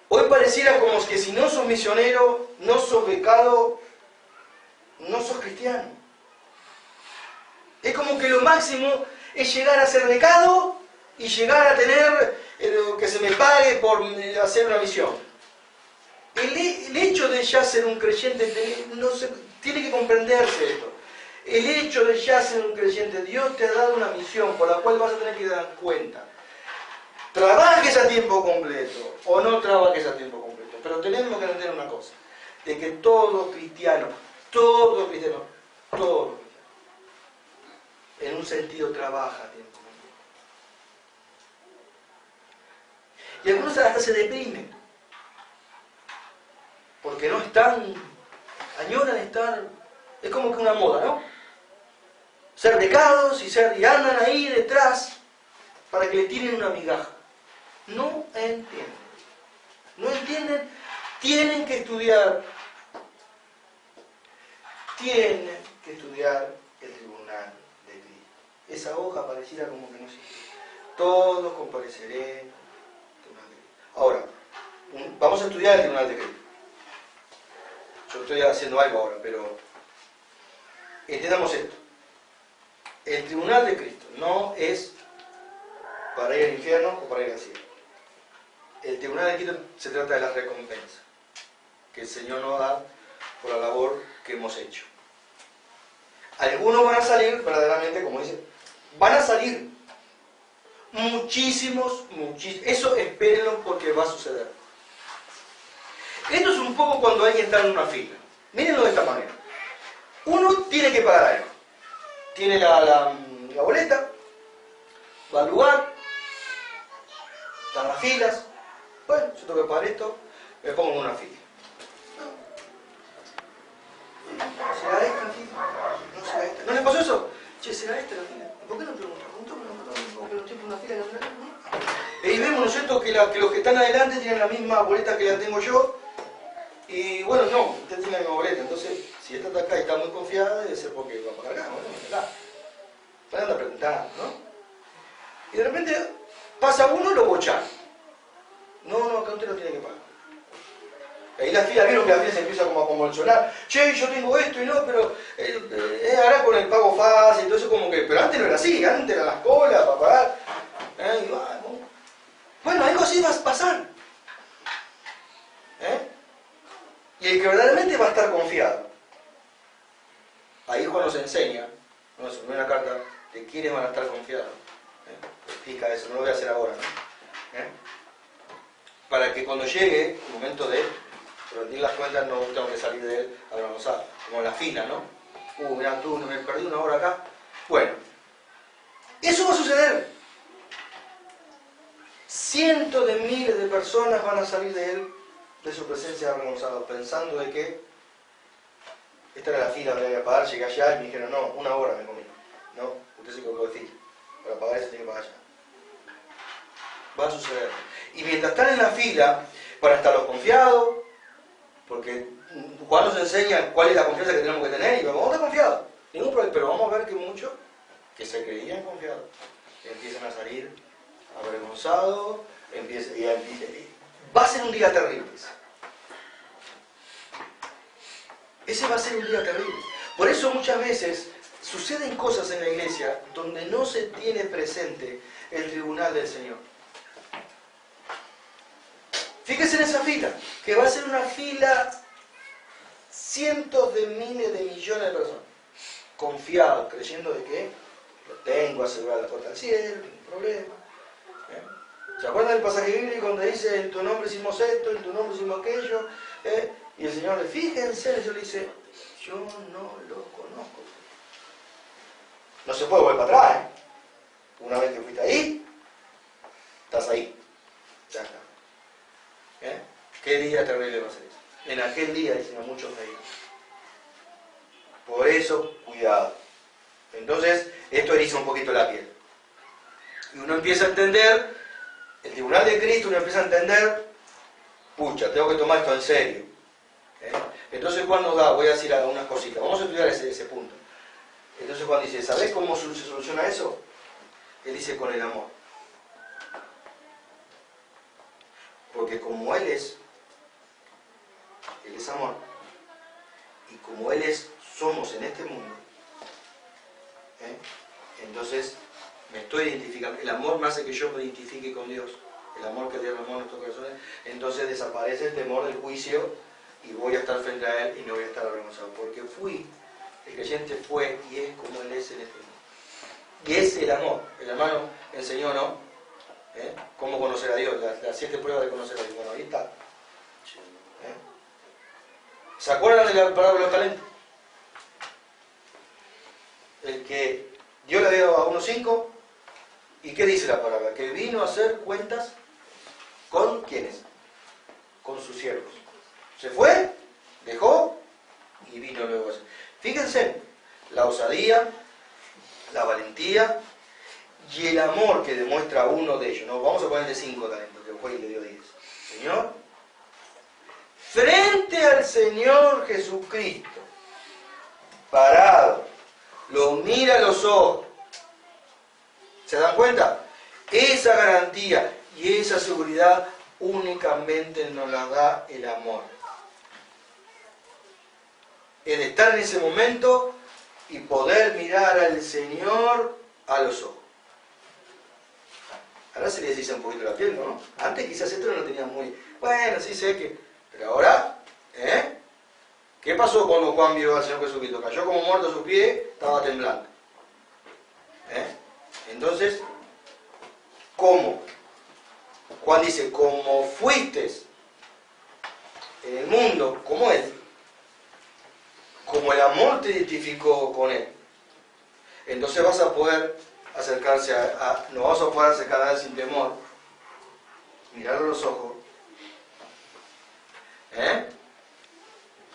Hoy pareciera como que si no sos misionero, no sos becado, no sos cristiano. Es como que lo máximo es llegar a ser becado y llegar a tener que se me pague por hacer una misión. El hecho de ya ser un creyente, tiene que comprenderse esto. El hecho de ya ser un creyente, Dios te ha dado una misión por la cual vas a tener que dar cuenta. Trabajes a tiempo completo o no trabajes a tiempo completo. Pero tenemos que entender una cosa, de que todo cristiano, en un sentido trabaja a tiempo completo. Y algunos hasta se deprimen, porque no están, añoran estar, es como que una moda, ¿no? Ser becados y andan ahí detrás para que le tiren una migaja. No entienden, tienen que estudiar el tribunal de Cristo. Esa hoja pareciera como que no existe. Todos compareceré. Ahora, vamos a estudiar el tribunal de Cristo. Yo estoy haciendo algo ahora, pero entendamos esto. El tribunal de Cristo no es para ir al infierno o para ir al cielo. El tribunal de Cristo se trata de la recompensa que el Señor nos da por la labor que hemos hecho. Algunos van a salir, verdaderamente, como dice, van a salir muchísimos, eso espérenlo porque va a suceder. Esto es un poco cuando alguien está en una fila. Mírenlo de esta manera. Uno tiene que pagar algo. Tiene la boleta, va al lugar, están las filas. Bueno, yo tengo que pagar esto, me pongo en una fila. ¿Será esta la fila? No será esta. ¿No les pasó eso? Che, ¿será esta la fila? ¿Por qué no preguntan? Porque no estoy por una fila. Y vemos, ¿no es cierto?, que los que están adelante tienen la misma boleta que la tengo yo. Y bueno, no, usted tiene la misma boleta. Entonces, si esta está acá y está muy confiada, debe ser porque va a pagar acá. Bueno, acá. Van a preguntar, ¿no? Y de repente pasa uno y lo bochan. No, acá usted lo tiene que pagar. Ahí la fila, vieron que la fila se empieza como a convulsionar. Che, yo tengo esto y no, pero ahora con el pago fácil y todo eso como que... Pero antes no era así, antes eran las colas para pagar. Bueno, algo así va a pasar. Y el que verdaderamente va a estar confiado. Ahí Juan nos enseña, en su primera carta, de quiénes van a estar confiados. Explica eso, no lo voy a hacer ahora, ¿no? Para que cuando llegue el momento de rendir las cuentas no tengo que salir de él avergonzado, como en la fila, ¿no? Mirá tú, me perdí una hora acá. Bueno, eso va a suceder. Cientos de miles de personas van a salir de él, de su presencia avergonzados, pensando de que esta era la fila donde había que pagar, llegué allá y me dijeron, no, una hora me comí. No, usted se equivocó de fila. Para pagar eso tiene que pagar allá. Va a suceder. Y mientras están en la fila, para estar los confiados, porque Juan nos enseña cuál es la confianza que tenemos que tener, y vamos a estar confiados, ningún problema, pero vamos a ver que muchos que se creían confiados empiezan a salir avergonzados, va a ser un día terrible. Ese va a ser un día terrible. Por eso muchas veces suceden cosas en la iglesia donde no se tiene presente el tribunal del Señor. Fíjense en esa fila, que va a ser una fila cientos de miles de millones de personas, confiados, creyendo de que lo tengo asegurado la puerta al cielo, no hay problema. ¿Se acuerdan del pasaje bíblico donde dice, en tu nombre hicimos esto, en tu nombre hicimos aquello? Y el Señor le fíjense, el Señor le dice, yo no lo conozco. No se puede volver para atrás, Una vez que fuiste ahí, estás ahí. Ya está. ¿Qué día terrible va a ser eso? En aquel día, dicen, a muchos reír. Por eso, cuidado. Entonces, esto eriza un poquito la piel. Y uno empieza a entender, el tribunal de Cristo, uno empieza a entender, pucha, tengo que tomar esto en serio. Entonces Juan nos da, voy a decir algunas cositas, vamos a estudiar ese punto. Entonces Juan dice, ¿sabés cómo se soluciona eso? Él dice con el amor. Porque como Él es amor, y como Él somos en este mundo, entonces me estoy identificando, el amor me hace que yo me identifique con Dios, el amor que Dios amó en nuestros corazones, entonces desaparece el temor del juicio y voy a estar frente a Él y no voy a estar avergonzado, porque el creyente fue y es como Él es en este mundo. Y es el amor. El hermano enseñó, ¿no? Cómo conocer a Dios, las 7 pruebas de conocer a Dios. Bueno, ahí está. ¿Se acuerdan de la parábola de los talentos? El que Dios le dio a uno 5, ¿y qué dice la parábola? Que vino a hacer cuentas con ¿quiénes? Con sus siervos. Se fue, dejó y vino luego a hacer. Fíjense, la osadía, la valentía y el amor que demuestra uno de ellos. ¿No? Vamos a ponerle 5 talentos, que fue y le dio 10. Señor, frente al Señor Jesucristo, parado, lo mira a los ojos. ¿Se dan cuenta? Esa garantía y esa seguridad únicamente nos la da el amor. Es de estar en ese momento y poder mirar al Señor a los ojos. Ahora se les dice un poquito la piel, ¿no? Antes quizás esto no lo tenía muy... Bueno, sí sé que... Pero ahora, ¿qué pasó cuando Juan vio al Señor Jesucristo? Cayó como muerto a su pie, estaba temblando. Entonces, ¿cómo? Juan dice, como fuiste en el mundo, como Él, como el amor te identificó con Él, entonces vas a poder acercarse no vas a poder acercar a Él sin temor, mirarlo a los ojos,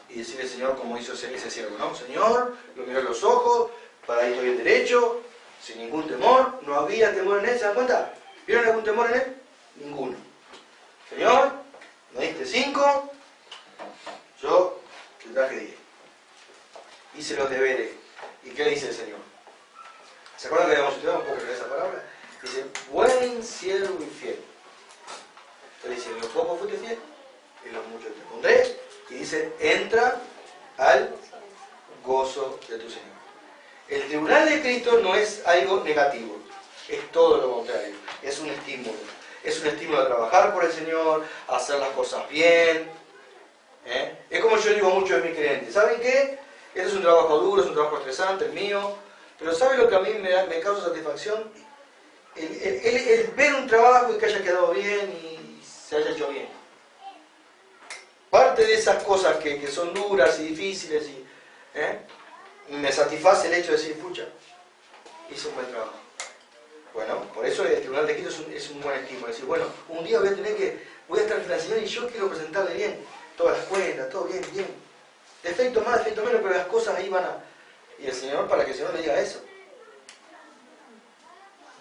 y decirle, Señor, como hizo ese siervo, ¿no? Señor, lo miró a los ojos, paradito bien derecho, sin ningún temor, no había temor en Él, ¿se dan cuenta? ¿Vieron algún temor en Él? Ninguno. Señor, me diste 5, yo te traje 10. Hice los deberes. ¿Y qué dice el Señor? ¿Se acuerdan que habíamos estudiado un poco de esa palabra? Dice, buen siervo y fiel. Entonces dice, en los pocos fuiste fiel, en los muchos te pondré. Y dice, entra al gozo de tu Señor. El tribunal de Cristo no es algo negativo, es todo lo contrario, es un estímulo. Es un estímulo a trabajar por el Señor, a hacer las cosas bien. Es como yo digo mucho de mis clientes, ¿saben qué? Este es un trabajo duro, es un trabajo estresante, el mío, pero ¿saben lo que a mí me causa satisfacción? El ver un trabajo y que haya quedado bien y se haya hecho bien. Parte de esas cosas que son duras y difíciles, me satisface el hecho de decir, pucha, hice un buen trabajo. Bueno, por eso el Tribunal de Cristo es un buen estímulo. Decir, bueno, un día voy a estar frente al Señor y yo quiero presentarle bien todas las cuentas, todo bien, bien. Defecto más, defecto menos, pero las cosas ahí van a... Y el Señor, para que el Señor le diga eso.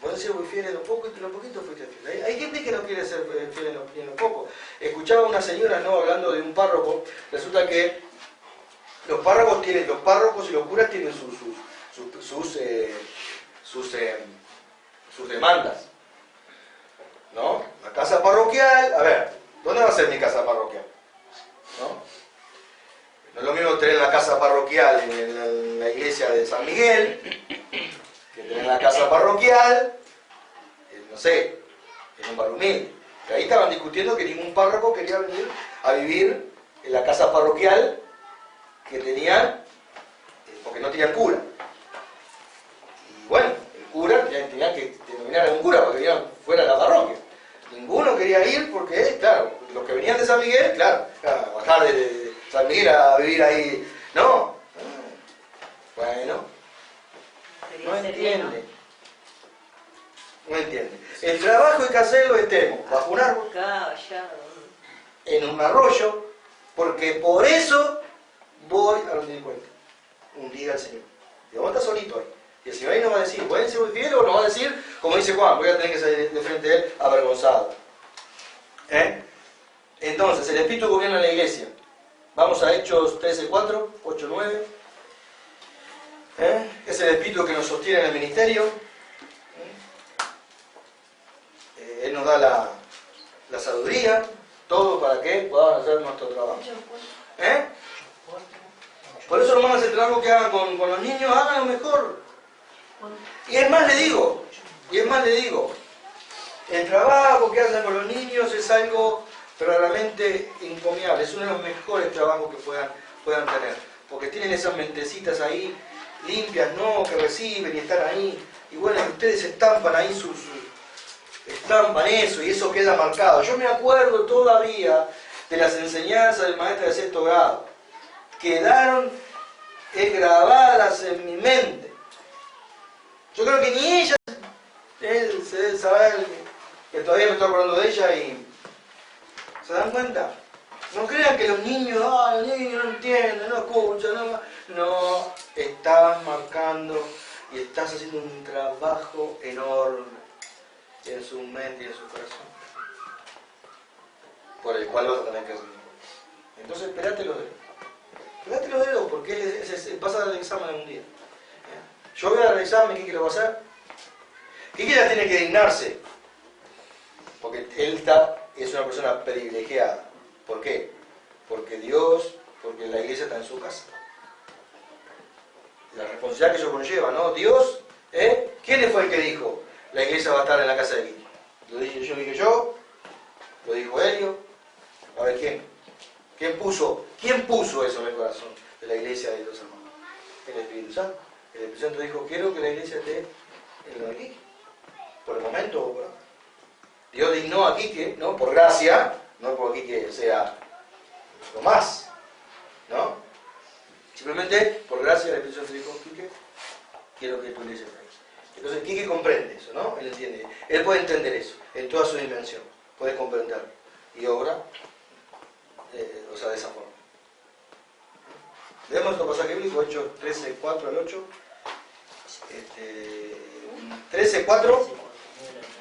Vos ser muy fiel en lo poco y en lo poquito fuiste fiel. Hay gente que no quiere ser fiel en lo poco. Escuchaba a una señora, ¿no?, hablando de un párroco. Resulta que los párrocos y los curas tienen sus demandas, ¿no? La casa parroquial, a ver, ¿dónde va a ser mi casa parroquial? ¿No? No es lo mismo tener la casa parroquial en la iglesia de San Miguel que tener la casa parroquial, no sé, en un bar humilde. Que ahí estaban discutiendo que ningún párroco quería venir a vivir en la casa parroquial que tenían, porque no tenían cura. Y bueno, el cura tenía que denominar a un cura porque venían fuera de la parroquia. Ninguno quería ir porque, claro, los que venían de San Miguel, claro, bajar de San Miguel a vivir ahí, no. Bueno, no entiende. No entiende. El trabajo hay que hacerlo estemos bajo un árbol, en un arroyo, Porque por eso voy a rendir cuenta. Un día al Señor. Y vamos a estar solitos ahí. Y el Señor ahí nos va a decir, ¿pueden ser muy fieles? O nos va a decir, como dice Juan, voy a tener que salir de frente a Él avergonzado. Entonces, el Espíritu gobierna la iglesia. Vamos a Hechos 13:4, 8:9. Es el Espíritu que nos sostiene en el ministerio. Él nos da la sabiduría, todo para que podamos hacer nuestro trabajo. Por eso, hermanos, el trabajo que hagan con los niños, háganlo mejor. Y es más le digo, el trabajo que hacen con los niños es algo verdaderamente encomiable, es uno de los mejores trabajos que puedan tener, porque tienen esas mentecitas ahí limpias, ¿no? Que reciben y están ahí, y bueno, ustedes estampan ahí estampan eso y eso queda marcado. Yo me acuerdo todavía de las enseñanzas del maestro de sexto grado, quedaron grabadas en mi mente. Yo creo que ni ella, él se debe saber que todavía me estoy acordando de ella y ¿se dan cuenta? No crean que los niños no entienden, no escuchan, no, estás marcando y estás haciendo un trabajo enorme en su mente y en su corazón, por el cual vas a tener que hacer. Entonces, espérate los dedos, porque vas a dar el examen en un día. Yo voy a dar el examen, ¿qué quiero hacer? ¿Qué tiene que dignarse? Porque él es una persona privilegiada. ¿Por qué? Porque la iglesia está en su casa. La responsabilidad que eso conlleva, ¿no? Dios, ¿quién fue el que dijo? La iglesia va a estar en la casa de Dios. Lo dije yo, lo dijo Helio. A ver, ¿quién puso eso en el corazón de la iglesia de Dios, hermanos? El Espíritu Santo. El Espíritu Santo dijo, quiero que la iglesia esté en lo de aquí. Por el momento, ¿verdad? Dios dignó a Quique, ¿no? Por gracia, no por Quique sea lo más, ¿no? Simplemente, por gracia, el Espíritu Santo dijo, Quique, quiero que tu iglesia esté ahí. Entonces, Quique comprende eso, ¿no? Él entiende. Él puede entender eso, en toda su dimensión. Puede comprenderlo. Y obra, de esa forma. Leemos otro pasaje bíblico, Hechos 13:4 al 8. 13:4,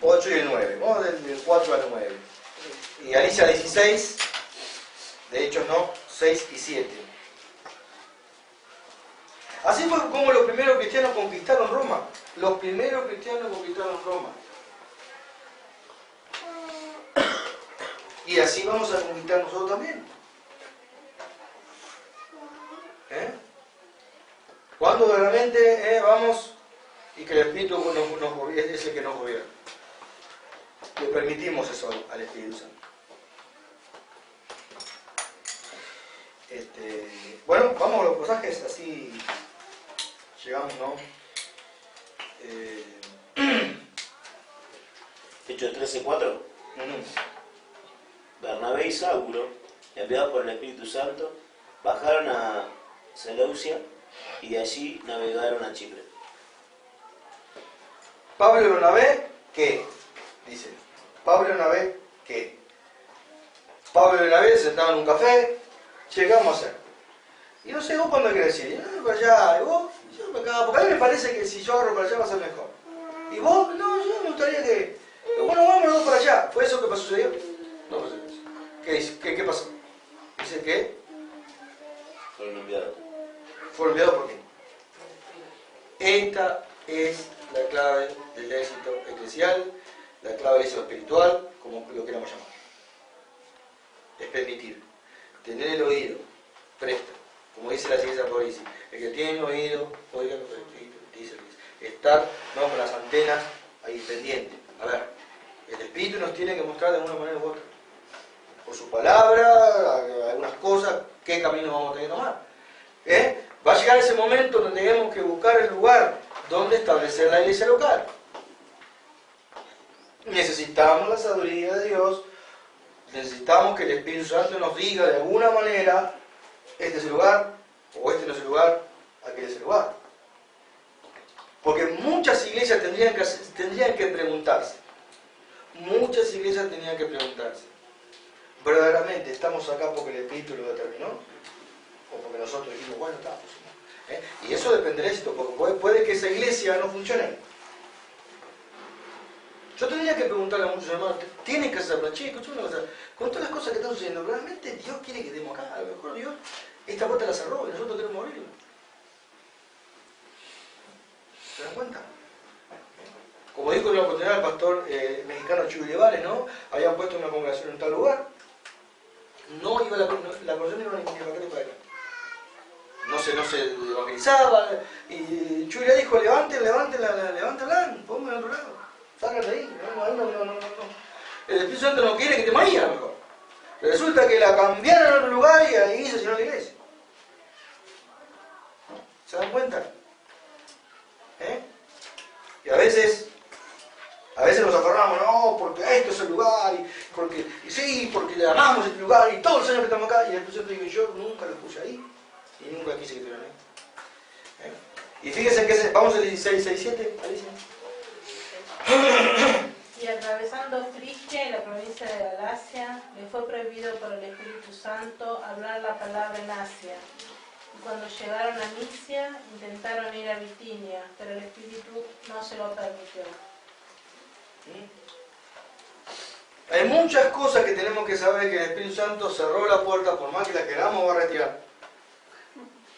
8 y el 9. Vamos del 4 al 9. Y Alicia 16, de Hechos 6 y 7. Así fue como los primeros cristianos conquistaron Roma. Los primeros cristianos conquistaron Roma. Y así vamos a conquistar nosotros también. Cuando realmente vamos y que el Espíritu es el que nos gobierna. Le permitimos eso al Espíritu Santo. Bueno, vamos a los pasajes, así llegamos, ¿no? Hechos 13:4. Bernabé y Saulo, enviados por el Espíritu Santo, bajaron a Seleucia y de allí navegaron a Chipre. Pablo y Bernabé, ¿qué? Dice, Pablo y Bernabé, ¿qué? Pablo y Bernabé se sentaban en un café, llegamos a hacer. Y no sé, vos cuándo querés decir, yo para allá, y vos, yo para acá, porque a mí me parece que si yo agarro para allá va a ser mejor. Y vos, no, yo me gustaría que, bueno, vamos los dos para allá. ¿Fue eso que sucedió? No pasó eso. ¿Qué dice? ¿Qué pasó? Dice que Fueron enviados. fueron enviados por quién. Esta es la clave del éxito eclesial, la clave del éxito espiritual, como lo queramos llamar. Es permitir, tener el oído presto, como dice la ciencia Apocalipsis, el que tiene el oído, oiga lo que el Espíritu dice. Estar con las antenas ahí pendientes. A ver, el Espíritu nos tiene que mostrar de una manera u otra, por su palabra, algunas cosas, qué caminos vamos a tener que tomar. Va a llegar ese momento donde tenemos que buscar el lugar donde establecer la iglesia local. Necesitamos la sabiduría de Dios, necesitamos que el Espíritu Santo nos diga de alguna manera, este es el lugar, o este no es el lugar, aquel es el lugar. Porque muchas iglesias tendrían que preguntarse, verdaderamente verdaderamente estamos acá porque el Espíritu lo determinó, o porque nosotros dijimos, bueno, está, pues, y eso depende del éxito, porque puede que esa iglesia no funcione. Yo tendría que preguntarle a muchos hermanos, tienen que hacer, che, escuchame una cosa, con todas las cosas que están sucediendo, ¿realmente Dios quiere que demos acá? A lo mejor Dios esta puerta la cerró y nosotros queremos abrirla. ¿Se dan cuenta? Como dijo en una oportunidad el pastor mexicano Chuy Levares, ¿no? Habían puesto una congregación en tal lugar, no iba la congregación no iba ni para acá ni para acá. No se evangelizaba, y Chuy le dijo, levántenla, ponme en otro lado, sácate ahí, no. El Espíritu Santo no quiere que te maías a lo mejor. Resulta que la cambiaron a otro lugar y ahí se llenó la iglesia. ¿Se dan cuenta? Y a veces nos aferramos, no, porque esto es el lugar, porque le amamos este lugar, y todos los años que estamos acá, y el Espíritu Santo dice, yo nunca los puse ahí, y nunca quise que estuvieran ahí. Y fíjense que vamos al 16:6-7, Alicia. Y atravesando Frigia y la provincia de Galacia, le fue prohibido por el Espíritu Santo hablar la palabra en Asia. Y cuando llegaron a Misia, intentaron ir a Bitinia, pero el Espíritu no se lo permitió. Hay muchas cosas que tenemos que saber que el Espíritu Santo cerró la puerta, por más que la queramos va a retirar.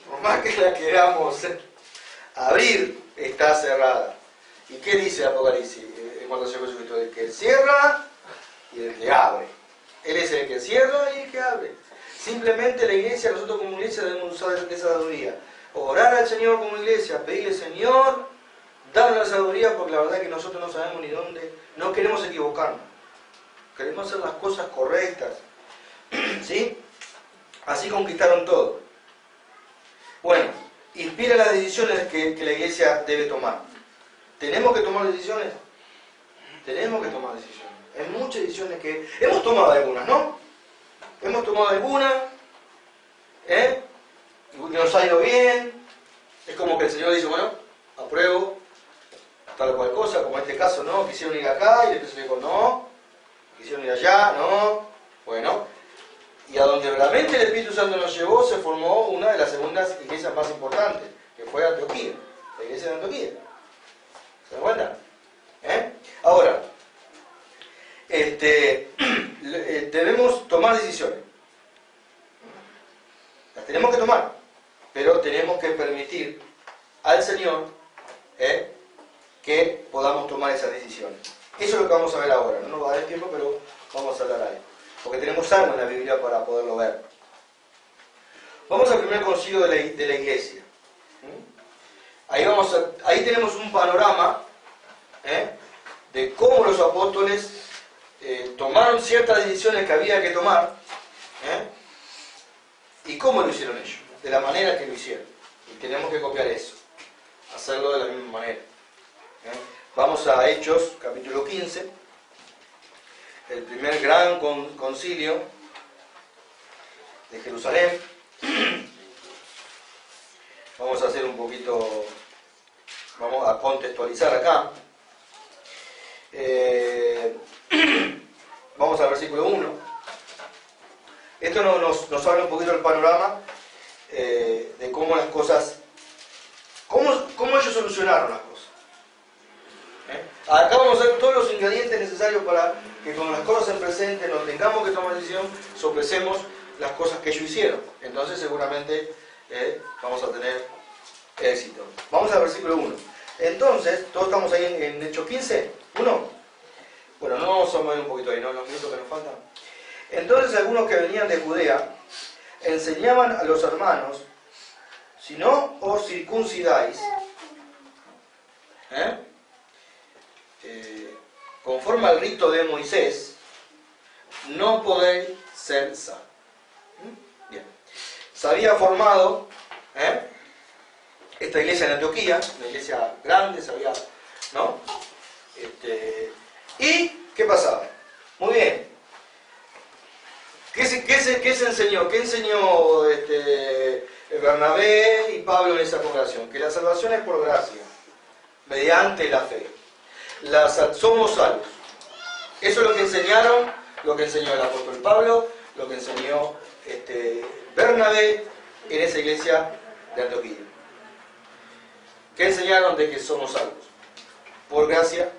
Por más que la queramos abrir, está cerrada. ¿Y qué dice el Apocalipsis? Cuando se Jesucristo, el que cierra y el que abre. Él es el que cierra y el que abre. Simplemente la iglesia, nosotros como iglesia debemos usar esa sabiduría. Orar al Señor como iglesia, pedirle, Señor, darnos la sabiduría, porque la verdad es que nosotros no sabemos ni dónde, no queremos equivocarnos. Queremos hacer las cosas correctas. ¿Sí? Así conquistaron todo. Bueno, inspira las decisiones que la iglesia debe tomar. ¿Tenemos que tomar decisiones? Tenemos que tomar decisiones. Hay muchas decisiones que... Hemos tomado algunas, ¿no? Hemos tomado algunas, y nos ha ido bien. Es como que el Señor dice, bueno, apruebo tal o cual cosa, como en este caso, ¿no? Quisieron ir acá y después se dijo, no. Quisieron ir allá, no. Bueno, y a donde realmente el Espíritu Santo nos llevó, se formó una de las segundas iglesias más importantes, que fue Antioquía, la iglesia de Antioquía. ¿Se dan cuenta? Ahora, debemos tomar decisiones. Las tenemos que tomar, pero tenemos que permitir al Señor que podamos tomar esas decisiones. Eso es lo que vamos a ver ahora. No nos va a dar tiempo, pero vamos a hablar ahí. Porque tenemos algo en la Biblia para poderlo ver. Vamos al primer concilio de la iglesia. Ahí tenemos un panorama de cómo los apóstoles tomaron ciertas decisiones que había que tomar y cómo lo hicieron ellos, de la manera que lo hicieron. Y tenemos que copiar eso, hacerlo de la misma manera. Vamos a Hechos, capítulo 15, el primer gran concilio de Jerusalén. Vamos a hacer un poquito, vamos a contextualizar acá. Vamos al versículo 1. Esto nos habla un poquito del panorama de cómo las cosas, cómo ellos solucionaron las cosas. Acá vamos a ver todos los ingredientes necesarios para que cuando las cosas se presenten, no tengamos que tomar decisión, sopesemos las cosas que ellos hicieron. Entonces seguramente vamos a tener éxito. Vamos al versículo 1. Entonces, todos estamos ahí en Hechos 15, 1. Bueno, no vamos a mover un poquito ahí, ¿no? Los minutos que nos faltan. Entonces algunos que venían de Judea enseñaban a los hermanos, si no os circuncidáis, conforme al rito de Moisés, no podéis ser sanos. Bien. Se había formado esta iglesia en Antioquía, una iglesia grande, se había, ¿no? ¿Y qué pasaba? Muy bien. ¿Qué se enseñó? ¿Qué enseñó Bernabé y Pablo en esa congregación? Que la salvación es por gracia, mediante la fe. Somos salvos. Eso es lo que enseñaron, lo que enseñó el apóstol Pablo, lo que enseñó Bernabé en esa iglesia de Antioquía. ¿Qué enseñaron? De que somos salvos por gracia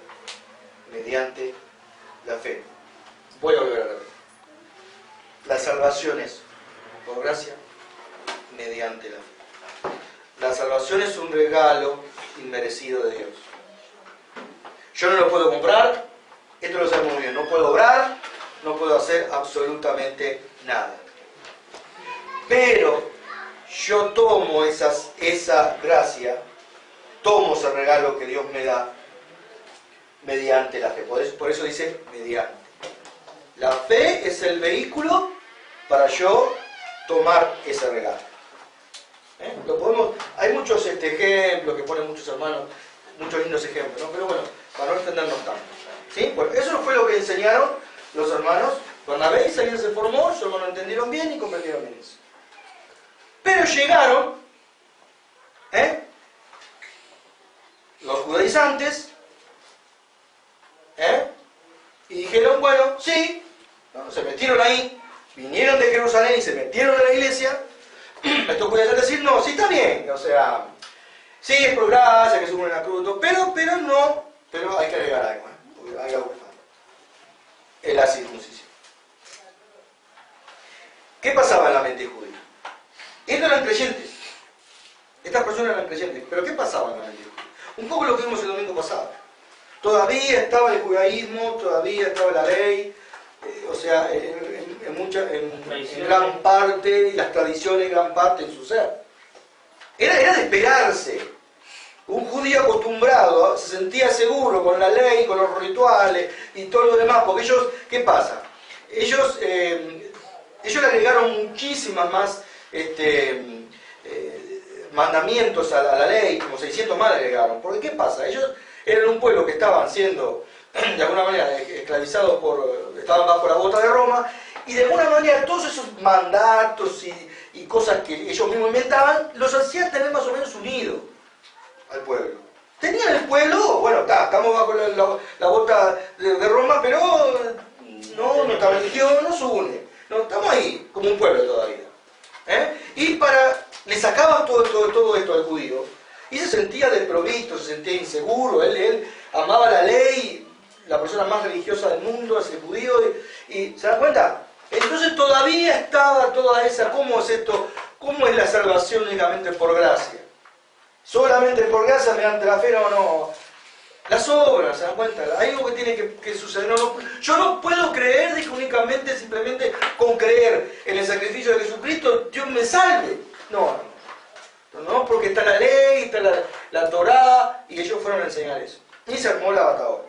mediante la fe. Voy a volver a repetir. La salvación es por gracia mediante la fe. La salvación es un regalo inmerecido de Dios. Yo no lo puedo comprar, esto lo sabemos muy bien, no puedo obrar, no puedo hacer absolutamente nada. Pero yo tomo esa gracia, tomo ese regalo que Dios me da mediante la fe. Por eso dice mediante. La fe es el vehículo para yo tomar ese regalo. Hay muchos ejemplos que ponen muchos hermanos, muchos lindos ejemplos, ¿no? Pero bueno, para no extendernos tanto. ¿Sí? Bueno, eso fue lo que enseñaron los hermanos. Bernabé y Isaías se formó, sus hermanos entendieron bien y comprendieron bien eso. Pero llegaron los judaizantes y dijeron, bueno, sí, ¿no? Se metieron ahí, vinieron de Jerusalén y se metieron en la iglesia. Estos judaizantes decir, no, sí está bien, o sea, sí es por gracia que se unen a cruz, pero hay que agregar algo, porque hay algo que falta. Es la circuncisión. ¿Qué pasaba en la mente judía? Ellos eran creyentes. Estas personas eran creyentes. ¿Pero qué pasaba en la mente judía? Un poco lo que vimos el domingo pasado. Todavía estaba el judaísmo, todavía estaba la ley, o sea, en gran parte, y las tradiciones gran parte en su ser. Era de esperarse. Un judío acostumbrado se sentía seguro con la ley, con los rituales y todo lo demás, porque ellos, ¿qué pasa? Ellos le agregaron muchísimas más mandamientos a la ley, como 600 más le agregaron. Porque ¿qué pasa? Ellos eran un pueblo que estaban siendo, de alguna manera, esclavizados estaban bajo la bota de Roma, y de alguna manera todos esos mandatos y cosas que ellos mismos inventaban, los hacían tener más o menos unidos al pueblo. Tenían el pueblo, bueno, estamos bajo la bota de Roma, pero nuestra religión nos une. No, estamos ahí, como un pueblo todavía. Y le sacaban todo esto al judío, y se sentía desprovisto, se sentía inseguro, él amaba la ley, la persona más religiosa del mundo es el judío, y ¿se dan cuenta? Entonces todavía estaba toda esa, ¿cómo es esto? ¿Cómo es la salvación únicamente por gracia? Solamente por gracia mediante la fe, no. Las obras, ¿se dan cuenta? Hay algo que tiene que suceder. Yo no puedo creer de que únicamente, simplemente con creer en el sacrificio de Jesucristo, Dios me salve. No, porque está la ley, está la Torá, y ellos fueron a enseñar eso. Y se armó la batahola.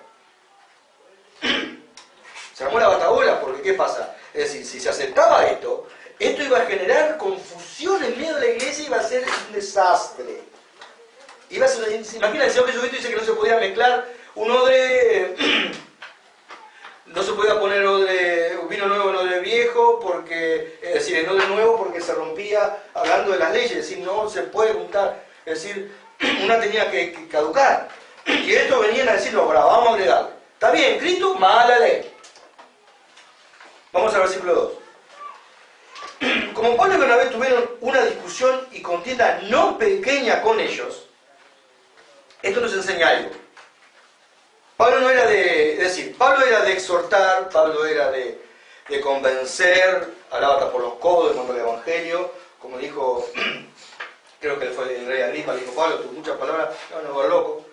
Se armó la batahola porque, ¿qué pasa? Es decir, si se aceptaba esto iba a generar confusión en medio de la iglesia y iba a ser un desastre. Imagina, el Señor Jesucristo dice que no se podía mezclar un odre, no se podía poner vino nuevo en odre viejo, porque, es decir, en odre nuevo porque se rompía, hablando de las leyes, es decir, no se puede juntar, es decir, una tenía que caducar. Y estos venían a decir, no, vamos a agregarle. Está bien, Cristo, mala ley. Vamos al versículo 2. Como Pablo y Bernabé tuvieron una discusión y contienda no pequeña con ellos, esto nos enseña algo. Pablo no era Pablo era de exhortar, Pablo era de convencer, hablaba hasta por los codos cuando el Evangelio, como dijo, creo que fue el rey Agripa, dijo, Pablo, tus muchas palabras, no, loco.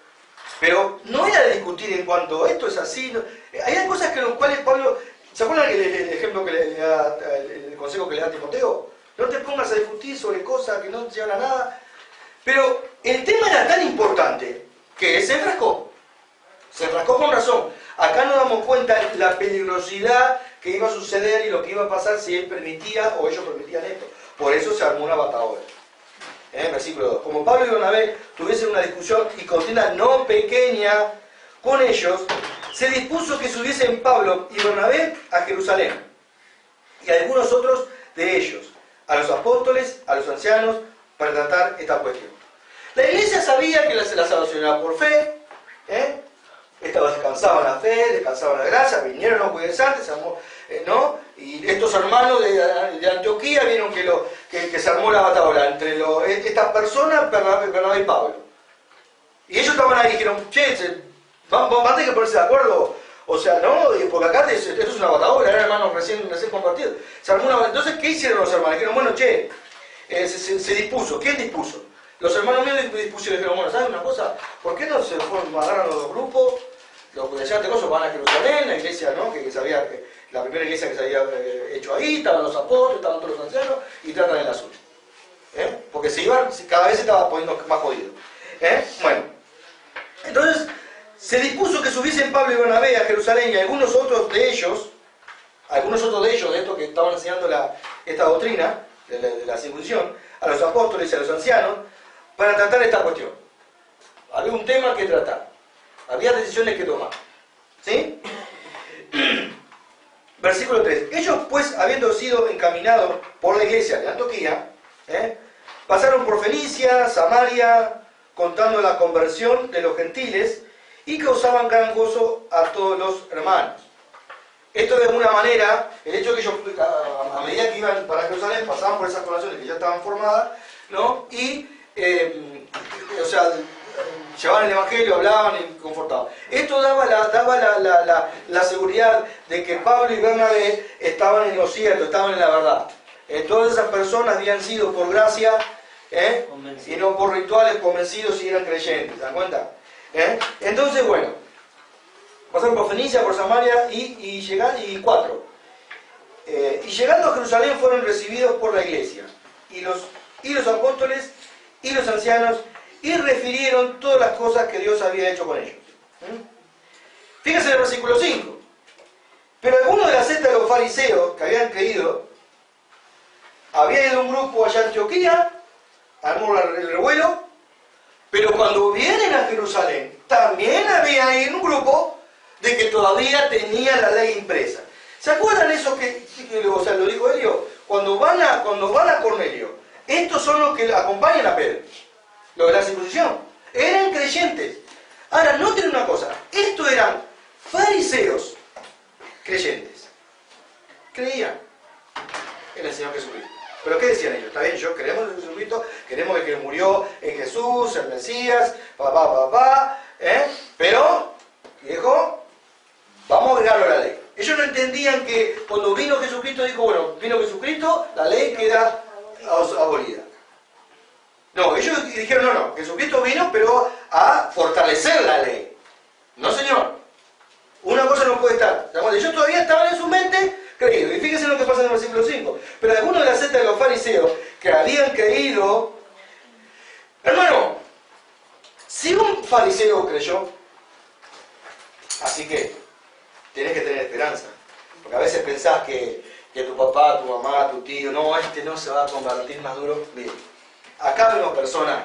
Pero no era de discutir en cuanto esto es así. Hay cosas que en las cuales Pablo, ¿se acuerdan el ejemplo que le da, el consejo que le da a Timoteo? No te pongas a discutir sobre cosas que no te llevan a nada. Pero el tema era tan importante que se enfrascó. Se enfrascó con razón. Acá nos damos cuenta de la peligrosidad que iba a suceder y lo que iba a pasar si él permitía o ellos permitían esto. Por eso se armó una batahola. Versículo 2. Como Pablo y Bernabé tuviesen una discusión y contienda no pequeña con ellos, se dispuso que subiesen Pablo y Bernabé a Jerusalén y algunos otros de ellos, a los apóstoles, a los ancianos, para tratar esta cuestión. La iglesia sabía que la salvación era por fe, descansaban la fe, descansaban la gracia, vinieron los judaizantes, ¿no? Y estos hermanos de Antioquía vieron que se armó la batalla entre estas personas, Bernabé y Pablo. Y ellos estaban ahí y dijeron, che, vamos a tener que ponerse de acuerdo. O sea, ¿no? Porque acá esto es una batalla, eran hermanos recién convertidos. Se armó una. Entonces, ¿qué hicieron los hermanos? Dijeron, bueno, che, se dispuso. ¿Quién dispuso? Los hermanos míos dispusieron, dijeron, bueno, ¿sabes una cosa? ¿Por qué no se agarran los dos grupos? Los de allá de cosas van a Jerusalén, la iglesia, ¿no? La primera iglesia que se había hecho ahí, estaban los apóstoles, estaban todos los ancianos, y tratan el asunto. Porque cada vez se estaba poniendo más jodido. Bueno, entonces se dispuso que subiesen Pablo y Bernabé a Jerusalén y algunos otros de ellos, de estos que estaban enseñando esta doctrina de la circuncisión, a los apóstoles y a los ancianos, para tratar esta cuestión. Había un tema que tratar, había decisiones que tomar. ¿Sí? Versículo 3. Ellos pues, habiendo sido encaminados por la iglesia de Antioquía, pasaron por Fenicia, Samaria, contando la conversión de los gentiles, y causaban gran gozo a todos los hermanos. Esto de alguna manera, el hecho de que ellos, a medida que iban para Jerusalén, pasaban por esas poblaciones que ya estaban formadas, ¿no? Y, llevaban el evangelio, hablaban y confortaban. Esto daba la seguridad de que Pablo y Bernabé estaban en lo cierto, estaban en la verdad. Todas esas personas habían sido por gracia, y no por rituales, convencidos y eran creyentes. ¿Se dan cuenta? Entonces, bueno, pasaron por Fenicia, por Samaria y llegando a Jerusalén fueron recibidos por la iglesia y los apóstoles y los ancianos, y refirieron todas las cosas que Dios había hecho con ellos. Fíjense en el versículo 5. Pero algunos de la secta de los fariseos que habían creído, había ido un grupo allá a Antioquía, armó el revuelo, pero cuando vienen a Jerusalén, también había ahí un grupo de que todavía tenía la ley impresa. ¿Se acuerdan eso lo dijo Helio? Cuando van a Cornelio, estos son los que acompañan a Pedro, los de la circuncisión. Eran creyentes. Ahora, noten una cosa, estos eran fariseos creyentes. Creían en el Señor Jesucristo. ¿Pero qué decían ellos? Está bien, creemos en Jesucristo, queremos que murió en Jesús, el Mesías, pero, viejo, vamos a agregarlo a la ley. Ellos no entendían que cuando vino Jesucristo, dijo, bueno, vino Jesucristo, la ley queda abolida. No, ellos dijeron, no, Jesucristo vino, pero a fortalecer la ley. No, señor. Una cosa no puede estar. Ellos todavía estaban en su mente creídos. Y fíjense lo que pasa en el versículo 5. Pero algunos de la secta de los fariseos que habían creído... Hermano, si un fariseo creyó, así que tienes que tener esperanza. Porque a veces pensás que tu papá, tu mamá, tu tío, no se va a convertir más duro. Miren, acá vemos personas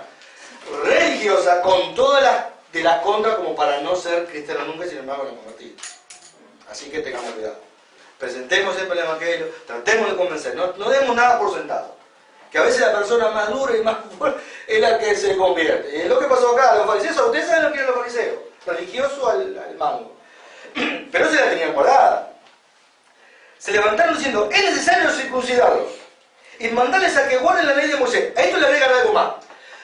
religiosas con todas las contras como para no ser cristianos nunca y sin embargo no convertidos. Así que tengamos cuidado. Presentemos siempre el evangelio, tratemos de convencer, no demos nada por sentado. Que a veces la persona más dura y más fuerte es la que se convierte. Y es lo que pasó acá, los fariseos, ustedes saben lo que eran los fariseos, religioso al mango. Pero se la tenían guardada. Se levantaron diciendo, es necesario circuncidarlos y mandarles a que guarden la ley de Moisés. A esto le agregan algo más.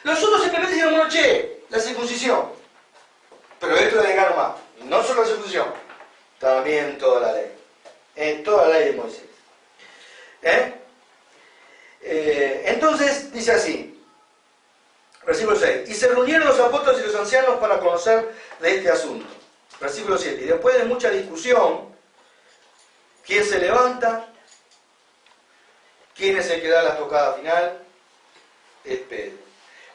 Los otros simplemente dijeron, bueno, la circuncisión. Pero esto le agregaron más. No solo la circuncisión, también toda la ley. Toda la ley de Moisés. Entonces, dice así, versículo 6, y se reunieron los apóstoles y los ancianos para conocer de este asunto. Versículo 7, y después de mucha discusión, ¿quién se levanta? ¿Quién es el que da la tocada final? Es Pedro.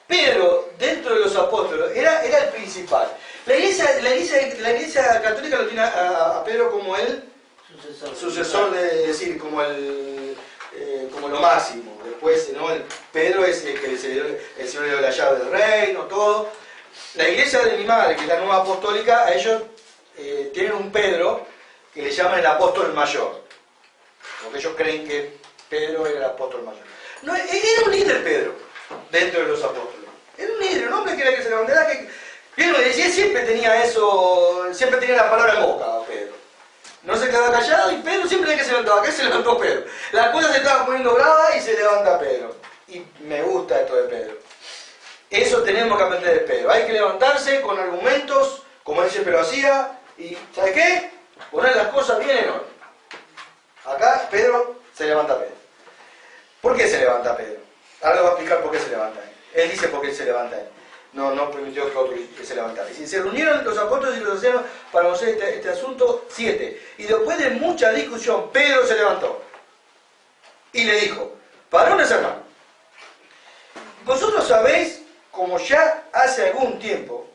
Pedro, dentro de los apóstoles, era el principal. La iglesia católica lo tiene a Pedro como el sucesor de decir, como lo máximo. Después, ¿no? Pedro es el que el Señor le dio la llave del reino, todo. La iglesia de mi madre, que es la nueva apostólica, a ellos tienen un Pedro que le llaman el apóstol mayor. Porque ellos creen que Pedro era el apóstol mayor. No, era un líder Pedro, dentro de los apóstoles. Era un líder, un hombre que era que se levantara, que siempre tenía eso, siempre tenía la palabra en boca, Pedro. No se quedaba callado y Pedro siempre que se levantaba. ¿Qué se levantó Pedro? La cosa se estaba poniendo brava y se levanta Pedro. Y me gusta esto de Pedro. Eso tenemos que aprender de Pedro. Hay que levantarse con argumentos, como dice Pedro hacía, y ¿sabe qué? Poner las cosas bien en orden. Acá Pedro se levanta Pedro. ¿Por qué se levanta Pedro? Ahora le voy a explicar por qué se levanta él. Él dice por qué se levanta él. No permitió que otro que se levantara. Y se reunieron los apóstoles y los ancianos para conocer este asunto 7. Y después de mucha discusión, Pedro se levantó y le dijo: varones hermanos, vosotros sabéis, como ya hace algún tiempo,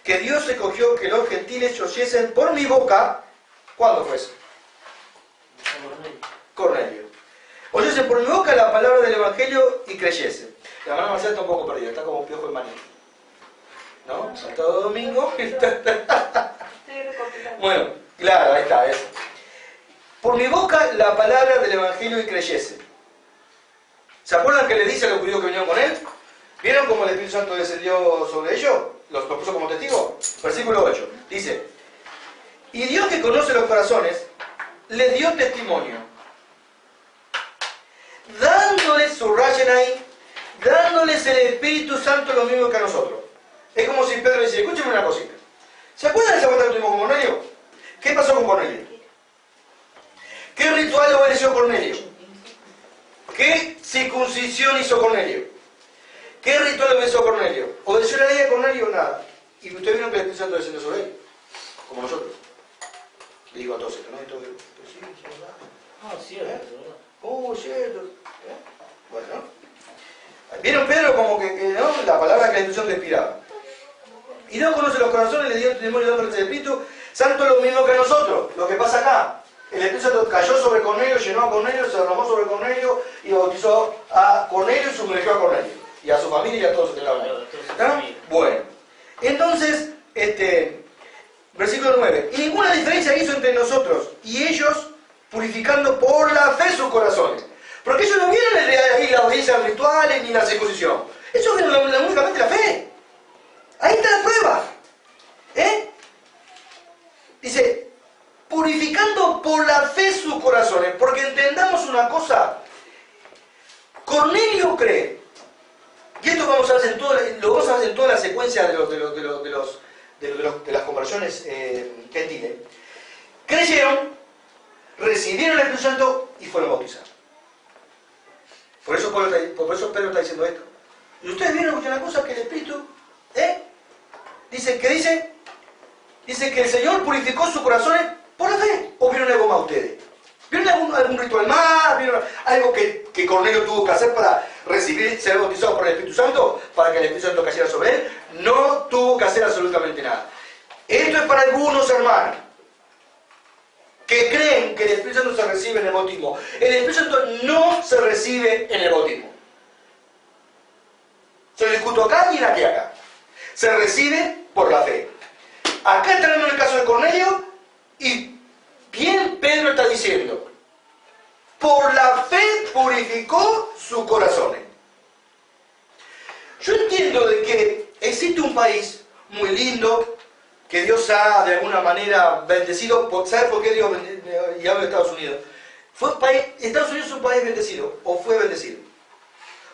que Dios escogió que los gentiles oyesen por mi boca. ¿Cuándo fue eso? Cornelio. Oyesen por mi boca la palabra del Evangelio y creyesen. La hermana Marcela está un poco perdida, está como piojo en maní. ¿No? Sábado domingo. Bueno, claro, ahí está, eso. Por mi boca la palabra del Evangelio y creyese. ¿Se acuerdan que le dice a los judíos que vinieron con él? ¿Vieron cómo el Espíritu Santo descendió sobre ellos? ¿Los puso como testigo? Versículo 8. Dice: y Dios, que conoce los corazones, les dio testimonio, dándoles, subrayen ahí, dándoles el Espíritu Santo lo mismo que a nosotros. Es como si Pedro dice: escúcheme una cosita. ¿Se acuerdan de esa vuelta que tuvimos con Cornelio? ¿Qué pasó con Cornelio? ¿Qué ritual obedeció Cornelio? ¿Qué circuncisión hizo Cornelio? ¿Qué ritual obedeció Cornelio? ¿Obedeció la ley de Cornelio? Nada. Y ustedes vieron que el Espíritu Santo descendió sobre él, como nosotros. Le digo a todos esto, ¿no? Y todos digo: pues sí, sí, verdad. Ah, cierto, ¿verdad? Oh, cierto. Bueno. ¿Vieron Pedro como que ¿no? La palabra que la Espíritu Santo inspiraba? Y Dios conoce los corazones, le dio el testimonio dándoles el Espíritu Santo lo mismo que a nosotros. Lo que pasa acá: el Espíritu Santo cayó sobre Cornelio, llenó a Cornelio, se derramó sobre Cornelio y bautizó a Cornelio y sumergió a Cornelio. Y a su familia y a todos los que estaban ahí. Bueno, entonces, versículo 9. Y ninguna diferencia hizo entre nosotros y ellos, purificando por la fe sus corazones. Porque ellos no vieron ahí las obediencias rituales ni la circuncisión. Ellos vieron únicamente la fe. Ahí está la prueba. Dice: purificando por la fe sus corazones. Porque entendamos una cosa: Cornelio cree, y esto vamos a ver lo vamos a ver en toda la secuencia de las conversiones gentiles. Creyeron, recibieron el Espíritu Santo y fueron bautizados. Por eso Pedro está diciendo esto. Y ustedes vieron una cosa, que el Espíritu, dice que el Señor purificó sus corazones por la fe. ¿O vieron algo más ustedes? ¿Vieron algún ritual más? ¿Vieron algo que Cornelio tuvo que hacer para ser bautizado por el Espíritu Santo? Para que el Espíritu Santo cayera sobre él. No tuvo que hacer absolutamente nada. Esto es para algunos hermanos que creen que el Espíritu Santo se recibe en el bautismo. El Espíritu Santo no se recibe en el bautismo. Se lo discuto acá y aquí acá. Se recibe por la fe. Acá está hablando el caso de Cornelio y bien Pedro está diciendo: por la fe purificó sus corazones. Yo entiendo de que existe un país muy lindo que Dios ha de alguna manera bendecido. ¿Sabe por qué Dios y hablo de Estados Unidos? Estados Unidos es un país bendecido, o fue bendecido,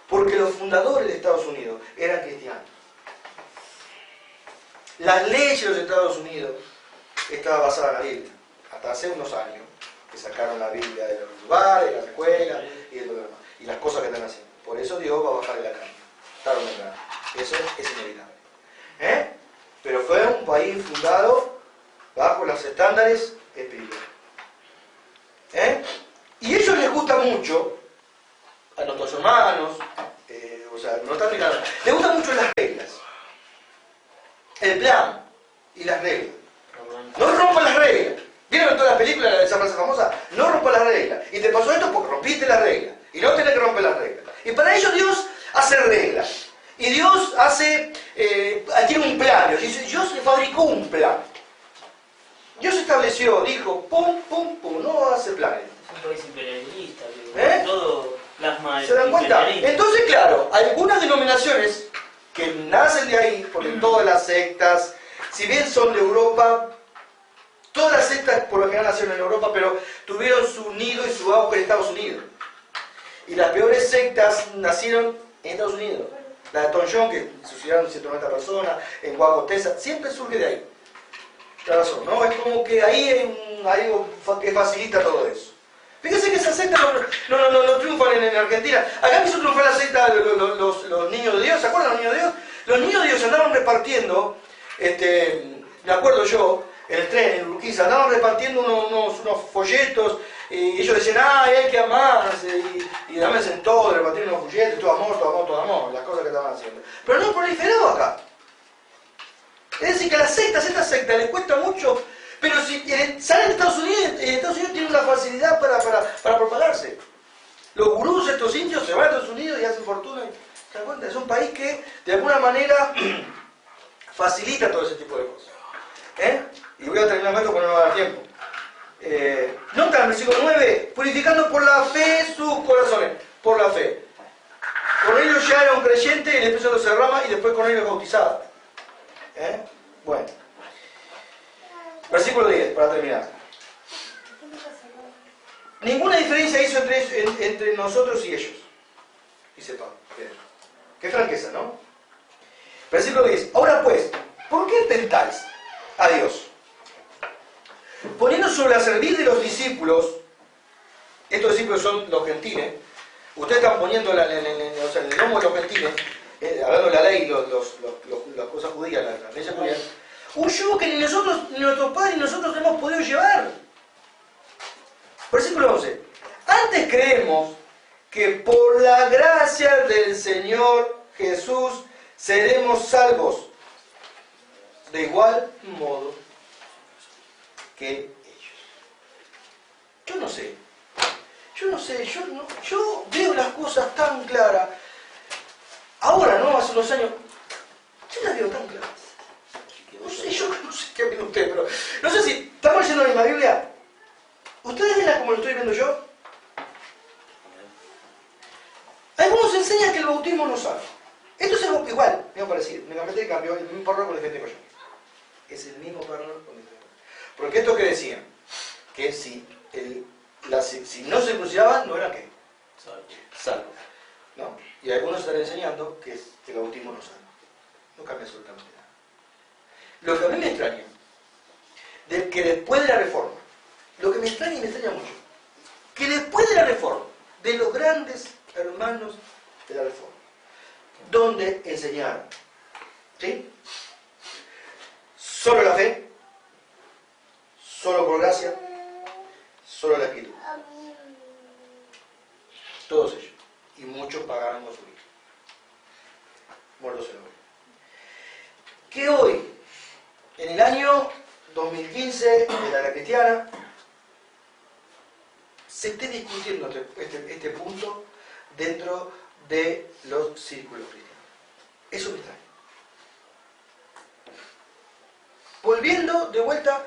porque los fundadores de Estados Unidos eran cristianos. Las leyes de los Estados Unidos estaban basadas en la Biblia, hasta hace unos años, que sacaron la Biblia de los lugares, de las escuelas y de todo lo demás, y las cosas que están haciendo. Por eso Dios va a bajar de la carne, tarde o temprano. Eso es inevitable. Pero fue un país fundado bajo los estándares espirituales. Y a ellos les gusta mucho, a nuestros hermanos, no están ligados, les gustan mucho las reglas, el plan y las reglas. No rompan las reglas. ¿Vieron todas las películas de esa frase famosa? No rompan las reglas. Y te pasó esto porque rompiste las reglas. Y no tenés que romper las reglas. Y para ello Dios hace reglas. Y Dios tiene un plan. Dios fabricó un plan. Dios estableció, dijo, pum, pum, pum, no hace planes. Es un país imperialista, todo plasma. ¿Se dan cuenta? Entonces, claro, algunas denominaciones que nacen de ahí, porque todas las sectas, si bien son de Europa, Todas las sectas por lo general nacieron en Europa, pero tuvieron su nido y su auge en Estados Unidos. Y las peores sectas nacieron en Estados Unidos. La de Tom John, que suicidaron 190 personas, en Waco, Texas, siempre surge de ahí. La razón, ¿no? Es como que ahí hay algo que facilita todo eso. Fíjense que esas sectas no triunfan en Argentina. Acá quiso triunfar la secta los niños de Dios, ¿se acuerdan los niños de Dios? Los niños de Dios andaban repartiendo, me acuerdo yo, en el tren, en Urquiza, andaban repartiendo unos folletos, y ellos decían, hay que amarse, y dámense en todo, repartiendo unos folletos, todo amor, las cosas que estaban haciendo. Pero no proliferó acá. Es decir, que a las sectas, estas sectas les cuesta mucho, pero si salen de Estados Unidos, en Estados Unidos tienen una facilidad para propagarse. Los gurús, estos indios, se van a Estados Unidos y hacen fortuna. ¿Se dan cuenta? Es un país que, de alguna manera, facilita todo ese tipo de cosas. Y voy a terminar con esto porque no me va a dar tiempo. Nota el versículo 9, purificando por la fe sus corazones, por la fe. Cornelio ya era un creyente, el Espíritu se derrama y después Cornelio es bautizado. Bueno. Versículo 10, para terminar. Ninguna diferencia hizo entre nosotros y ellos. Dice Pablo. Qué franqueza, ¿no? Versículo 10. Ahora pues, ¿por qué tentáis a Dios? Poniendo sobre la cerviz de los discípulos, estos discípulos son los gentiles, ustedes están poniendo en el lomo de los gentiles, hablando de la ley, las cosas judías, las leyes judías, un yugo que ni nosotros, ni nuestros padres, ni nosotros hemos podido llevar. Versículo 11. Antes creemos que por la gracia del Señor Jesús seremos salvos, de igual modo que ellos. Yo no sé, yo veo las cosas tan claras. Ahora, ¿no? Hace unos años, yo las veo tan claras. No sé, yo no sé qué ven ustedes, pero no sé si estamos leyendo la misma Biblia. ¿Ustedes ven como lo estoy viendo yo? Algunos enseñan que el bautismo no salva. Esto es algo igual, me parecido. Me cambié de cambio, el mismo párrafo con el que tengo yo. Es el mismo párrafo con el que tengo. Porque esto que decían, que si no se cruciaban, no era qué. Salvo. ¿No? Y algunos están enseñando que el bautismo no salva. No cambia absolutamente nada. Lo que a mí me extraña, de que después de la reforma, lo que me extraña y me extraña mucho, que después de la reforma, de los grandes hermanos de la reforma, donde enseñaron, ¿sí? Solo la fe, solo por gracia, solo la Espíritu. Todos ellos. Y muchos pagaron con su vida. Muertos en la vida. Que hoy, en el año 2015 de la era cristiana, se esté discutiendo este punto dentro de los círculos cristianos. Eso me extraña. Volviendo de vuelta,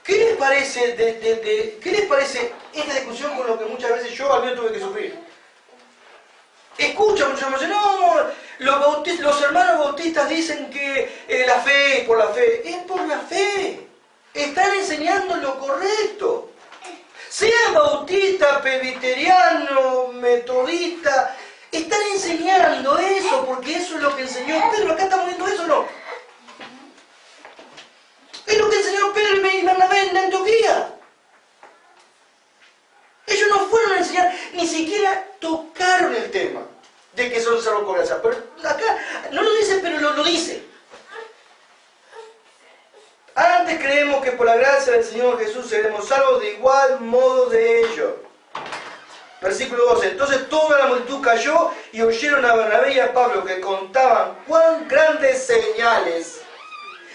¿qué les parece qué les parece esta discusión con lo que muchas veces yo al menos tuve que sufrir? Escucha muchos hermanos, no, los hermanos bautistas dicen que la fe es por la fe. Es por la fe. Están enseñando lo correcto. Sean bautistas, presbiterianos, metodistas, están enseñando eso porque eso es lo que enseñó Pedro. Acá estamos viendo eso, ¿no? Es lo que enseñó Pedro y Bernabé en Antioquía. Ellos no fueron a enseñar, ni siquiera tocaron el tema de que son salvos por gracia. Pero acá no lo dice, pero lo dice. Antes creemos que por la gracia del Señor Jesús seremos salvos de igual modo de ellos. Versículo 12. Entonces toda la multitud cayó y oyeron a Bernabé y a Pablo que contaban cuán grandes señales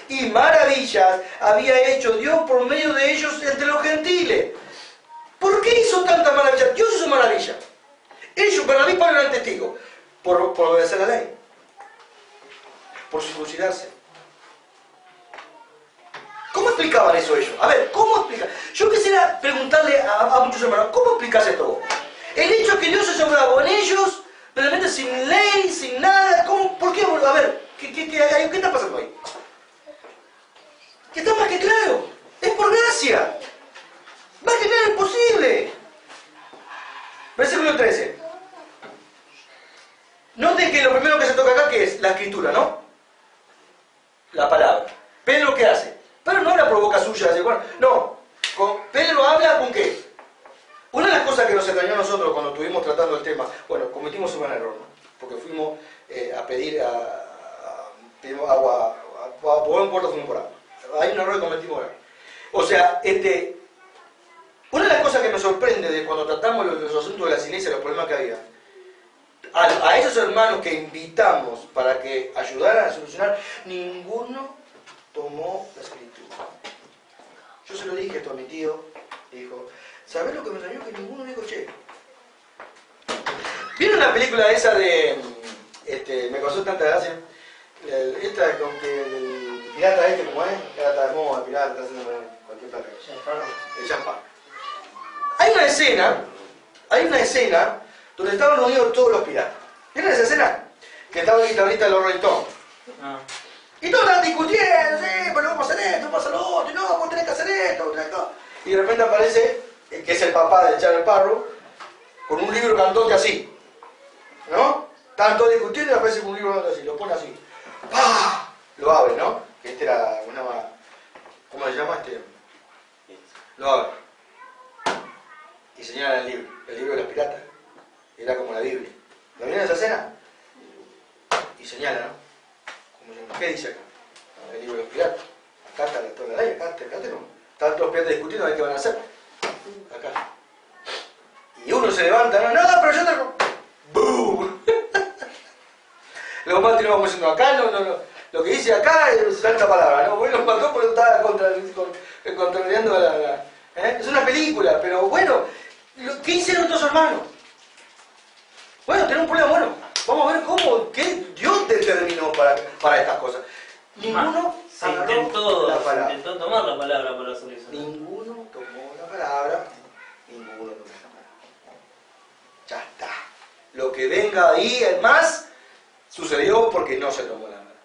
y maravillas había hecho Dios por medio de ellos entre los gentiles. ¿Por qué hizo tantas maravillas? Dios hizo maravillas. Ellos, Bernabé y Pablo eran testigos. Por obedecer la ley. Por circuncidarse. ¿Cómo explicaban eso ellos? A ver, ¿cómo explican? Yo quisiera preguntarle a muchos hermanos, ¿cómo explicas esto vos? El hecho de que Dios se obrado en ellos, realmente sin ley, sin nada, ¿cómo? ¿Por qué? A ver, ¿qué está pasando ahí? Que está más que claro, es por gracia. gracia. Va a generar imposible. Versículo 13. Noten que lo primero que se toca acá que es la escritura, ¿no? La palabra. Pedro, ¿qué hace? Pedro no habla por boca suya, dice, bueno, no. Pedro habla con qué. Una de las cosas que nos extrañó a nosotros cuando estuvimos tratando el tema, bueno, cometimos un gran error, ¿no? Porque fuimos a pedir pedimos agua, por un puerto fuimos por agua. Hay un error que cometimos. O sea, una de las cosas que nos sorprende de cuando tratamos los asuntos de las iglesias, los problemas que había, a esos hermanos que invitamos para que ayudaran a solucionar, ninguno tomó la escritura. Yo se lo dije esto a mi tío, dijo, ¿sabés lo que me extrañó? Que ninguno dijo, che. ¿Vieron la película esa de, me causó tanta gracia? Esta con que el pirata ¿cómo es? Pirata de moda, pirata, está haciendo cualquier plata. El Jack Sparrow. Hay una escena donde estaban unidos todos los piratas. ¿Vieron esa escena? Que estaba el guitarrista de los Rolling Stones. Y todos estaban discutiendo, sí, pero vamos a hacer esto, vamos a hacer lo otro, no, vos tenés que hacer esto, vos tenés que... Y de repente aparece, que es el papá de Jack Sparrow, con un libro grandote así. ¿No? Estaban todos discutiendo y aparece con un libro grandote así, lo pone así. ¡Pah! Lo abre, ¿no? Que este era una... ¿Cómo se llama este? Lo abre. Y señala el libro de los piratas. Era como la Biblia. ¿Lo vieron esa escena? Y señala, ¿no? Como diciendo, ¿qué dice acá? El libro de los piratas. Acá está toda la ley, acá no. Están todos los piratas discutiendo a ver qué van a hacer. Acá. Y uno se levanta, no, pero yo tengo... ¡Boom! Luego más tenemos diciendo acá, no. Lo que dice acá es tanta palabra, ¿no? Bueno, mató porque estaba contrariando a la... Es una película, pero bueno, ¿qué hicieron estos hermanos? Bueno, tenemos un problema, bueno, vamos a ver qué Dios determinó para estas cosas. Ninguno se intentó tomar la palabra para solucionar. Ninguno tomó la palabra. Ya está. Lo que venga ahí, el más, sucedió porque no se tomó la palabra.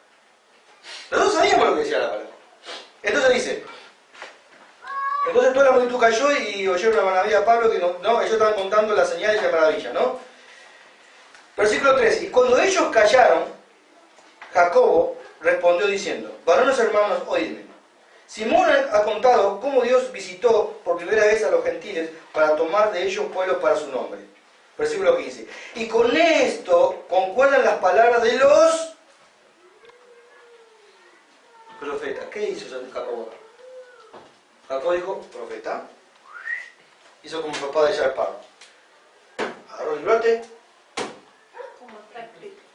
Nosotros sabíamos lo que decía la palabra. Entonces dice, entonces toda la multitud cayó y oyeron la maravilla a Pablo, que no, ellos estaban contando las señales de maravilla, ¿no? Versículo 13. Y cuando ellos callaron, Jacobo respondió diciendo, varones hermanos, oídme. Simón ha contado cómo Dios visitó por primera vez a los gentiles para tomar de ellos pueblos para su nombre. Versículo 15. Y con esto concuerdan las palabras de los profetas. ¿Qué hizo Jacobo? Jacobo dijo, profeta. Hizo como el papá de Jack Sparrow. Agarró el brote.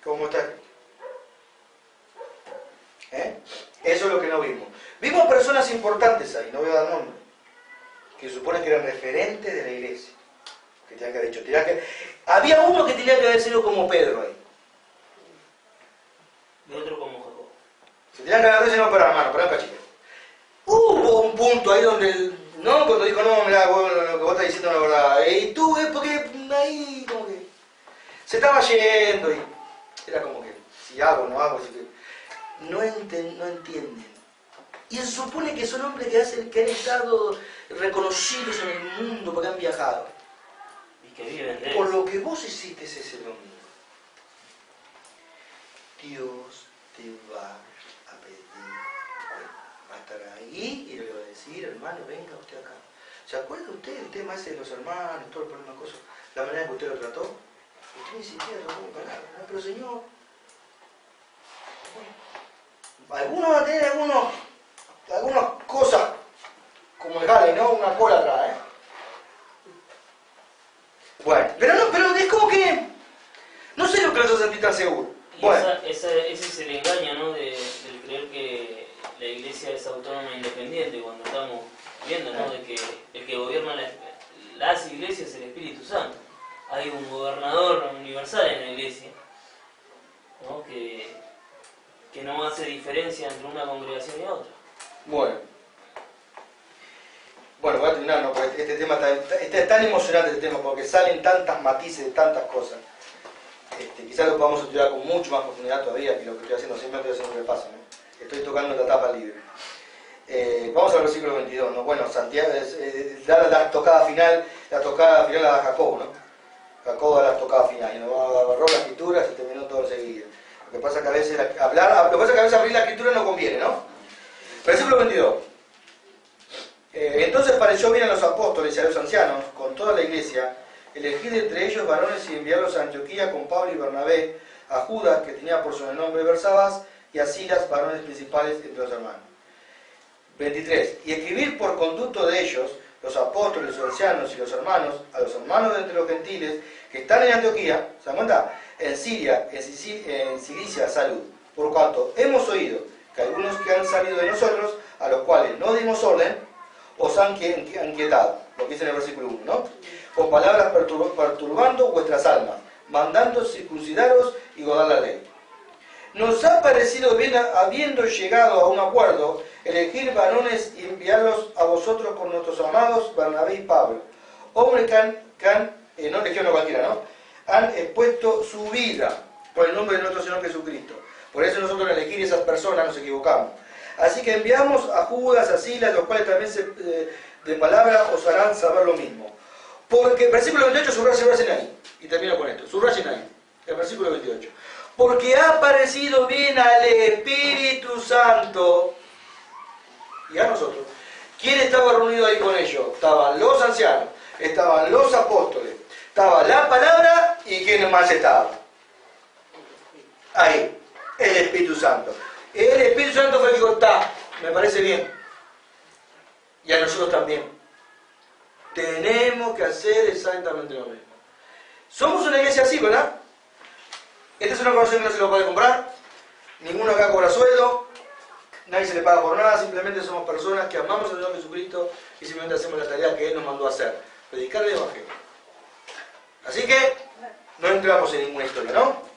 ¿Cómo está escrito? Eso es lo que no vimos. Vimos personas importantes ahí, no voy a dar nombre, que supone que eran referentes de la iglesia. Que tenían que haber dicho, había uno que tenía que haber sido como Pedro ahí. Y otro como Jacob. Se tenían que haber sido para hermano, para un cachito. Hubo un punto ahí donde, ¿no? Cuando dijo, no, mirá, lo que vos estás diciendo es la verdad. Y tú, porque ahí como que se estaba yendo y era como que, si hago, no hago, así que no entienden. Y se supone que son hombres que han estado reconocidos en el mundo porque han viajado. Y que viven de Por eso. lo que vos hiciste ese domingo, Dios te va a pedir cuenta. Va a estar ahí y le va a decir, hermano, venga usted acá. ¿Se acuerda usted del tema ese de los hermanos, todo el problema, cosa? La manera que usted lo trató? Usted ni siquiera tocó un palabra, ¿no? Pero Señor, algunos van a tener algunas cosas, como el Gale, ¿no? Una cola atrás, Bueno, pero es como que no sé lo que los hace sentir tan seguro. Y Bueno. ese es el engaño, ¿no? Del creer que la iglesia es autónoma e independiente, cuando estamos viendo, ¿no? De que el que gobierna las iglesias es el Espíritu Santo. Hay un gobernador universal en la iglesia, ¿no? Que no hace diferencia entre una congregación y otra. Bueno, voy a terminar, ¿no? Porque este tema es tan emocionante este tema, porque salen tantas matices de tantas cosas. Quizás lo podamos estudiar con mucho más profundidad todavía que lo que estoy haciendo, siempre estoy haciendo un repaso, ¿no? Estoy tocando la etapa libre. Vamos al versículo 22, ¿no? Bueno, Santiago da la tocada final la da Jacob, ¿no? Jacob da la tocada final, y no agarró las escrituras y terminó todo enseguida. Lo que pasa es que a veces abrir la escritura no conviene, ¿no? Versículo 22. Entonces pareció bien a los apóstoles y a los ancianos, con toda la iglesia, elegir entre ellos varones y enviarlos a Antioquía con Pablo y Bernabé, a Judas, que tenía por sobrenombre Bersabás, y a Silas, varones principales entre los hermanos. 23. Y escribir por conducto de ellos, los apóstoles, los ancianos y los hermanos, a los hermanos de entre los gentiles que están en Antioquía, ¿se dan cuenta? En Siria, en Cilicia, salud. Por cuanto hemos oído que algunos que han salido de nosotros, a los cuales no dimos orden, os han inquietado, lo que dice en el versículo 1, ¿no? Con palabras perturbando vuestras almas, mandando circuncidaros y guardar la ley. Nos ha parecido bien, habiendo llegado a un acuerdo, elegir varones y enviarlos a vosotros con nuestros amados Bernabé y Pablo, hombres que han no eligieron a cualquiera, ¿no? Han expuesto su vida por el nombre de nuestro Señor Jesucristo. Por eso nosotros al elegir esas personas nos equivocamos. Así que enviamos a Judas, a Silas, los cuales también de palabra os harán saber lo mismo. Porque, versículo 28, subrayen ahí, y termino con esto, subrayen ahí, el versículo 28. Porque ha parecido bien al Espíritu Santo y a nosotros. ¿Quién estaba reunido ahí con ellos? Estaban los ancianos, estaban los apóstoles, estaba la palabra y ¿quién más estaba? Ahí, el Espíritu Santo. El Espíritu Santo fue el que dijo, está, me parece bien. Y a nosotros también. Tenemos que hacer exactamente lo mismo. Somos una iglesia así, ¿verdad? Esta es una conversación que no se lo puede comprar. Ninguno acá cobra sueldo. Nadie se le paga por nada. Simplemente somos personas que amamos al Señor Jesucristo y simplemente hacemos la tarea que Él nos mandó a hacer. Predicar el Evangelio. Así que no entramos en ninguna historia, ¿no?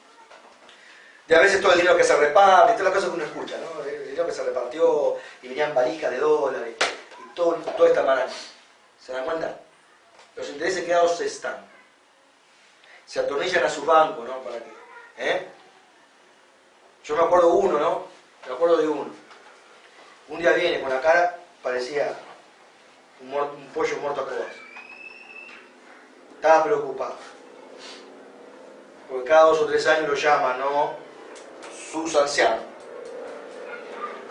De a veces todo el dinero que se reparte, todas las cosas que uno escucha, ¿no? El dinero que se repartió y venían valijas de dólares y toda esta maraña. ¿Se dan cuenta? Los intereses quedados están. Se atornillan a sus bancos, ¿no? Para que, Yo me acuerdo uno, ¿no? Me acuerdo de uno. Un día viene con la cara, parecía un pollo muerto a codas. Estaba preocupado. Porque cada 2 o 3 años lo llaman, ¿no? Sus ancianos.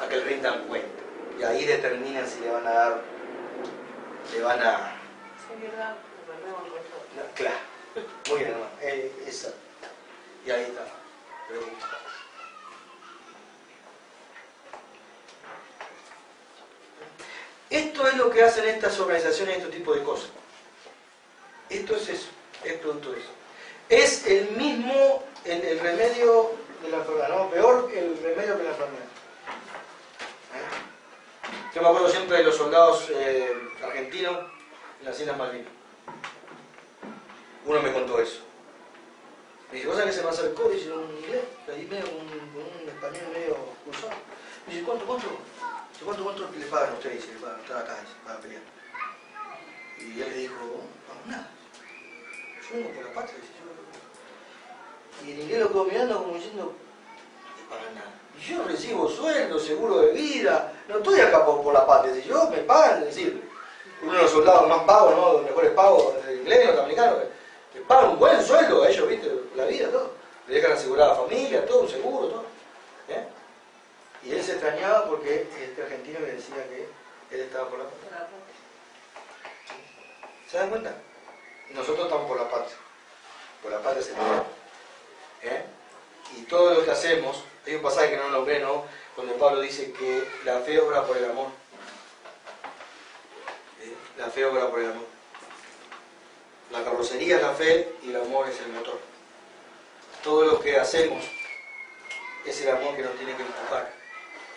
A que le rindan cuenta. Y ahí determinan si le van a dar. Claro. Muy bien, hermano. Esa. Y ahí está. Preocupado. Esto es lo que hacen estas organizaciones, este tipo de cosas. Esto es eso, es producto de eso. Es el mismo, el remedio de la enfermedad, ¿no? Peor el remedio que la enfermedad. Yo me acuerdo siempre de los soldados argentinos en las Islas Malvinas. Uno me contó eso. Me dice, ¿vos sabés que se me acercó? Dice, un inglés, ahí medio, un español medio cruzado. Me dice, ¿cuánto le pagan a ustedes? Dice, para estar acá, dice, para pelear. Y él le dijo, no, nada. Yo vengo por la patria, dice, y el inglés lo quedó mirando como diciendo, no te pagan nada. Y yo recibo sueldo, seguro de vida, no estoy acá por la patria, dice, yo me pagan, es decir, uno de los soldados más pagos, ¿no? Los mejores pagos, el inglés, norteamericano, le pagan un buen sueldo a ellos, ¿viste? La vida, todo. Le dejan asegurada la familia, todo, un seguro, todo. Y él se extrañaba porque este argentino le decía que él estaba por la patria. ¿Se dan cuenta? Nosotros estamos por la patria. Por la patria se entiende. Y todo lo que hacemos, hay un pasaje que no nombré, ¿no? Donde Pablo dice que la fe obra por el amor. La fe obra por el amor. La carrocería es la fe y el amor es el motor. Todo lo que hacemos es el amor que nos tiene que empujar.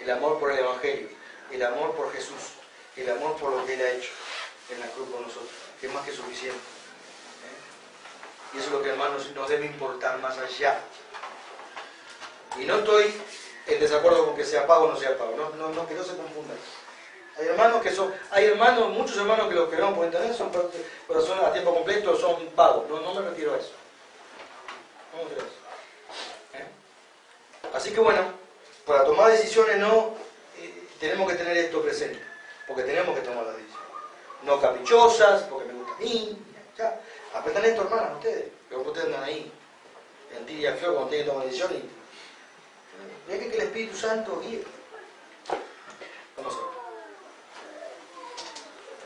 El amor por el Evangelio, el amor por Jesús, el amor por lo que Él ha hecho en la cruz por nosotros, que es más que suficiente. Y eso es lo que, hermanos, nos debe importar más allá. Y no estoy en desacuerdo con que sea pago o no sea pago, no, que no se confundan. Hay hermanos, muchos hermanos que los que no por internet son personas a tiempo completo, son pagos. No me refiero a eso. No me refiero a eso. Así que bueno, para tomar decisiones tenemos que tener esto presente, porque tenemos que tomar las decisiones. No caprichosas, porque me gusta a mí. Ya. Aprendan esto, hermanas, ustedes, que ustedes andan ahí, en tibia y flor, cuando tienen que tomar decisiones. Dejen que el Espíritu Santo guíe. Vamos a ver.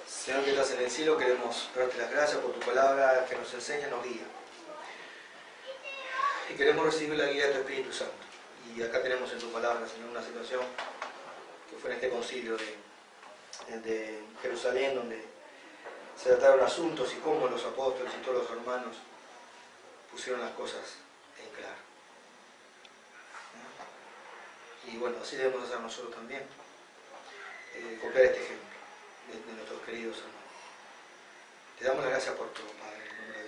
Señor que estás en el cielo, queremos darte las gracias por tu palabra que nos enseña, nos guía. Y queremos recibir la guía de tu Espíritu Santo. Y acá tenemos en tu palabra, Señor, una situación que fue en este concilio de Jerusalén, donde se trataron asuntos y cómo los apóstoles y todos los hermanos pusieron las cosas en claro. Y bueno, así debemos hacer nosotros también, copiar este ejemplo de nuestros queridos hermanos. Te damos las gracias por todo, Padre, en el nombre de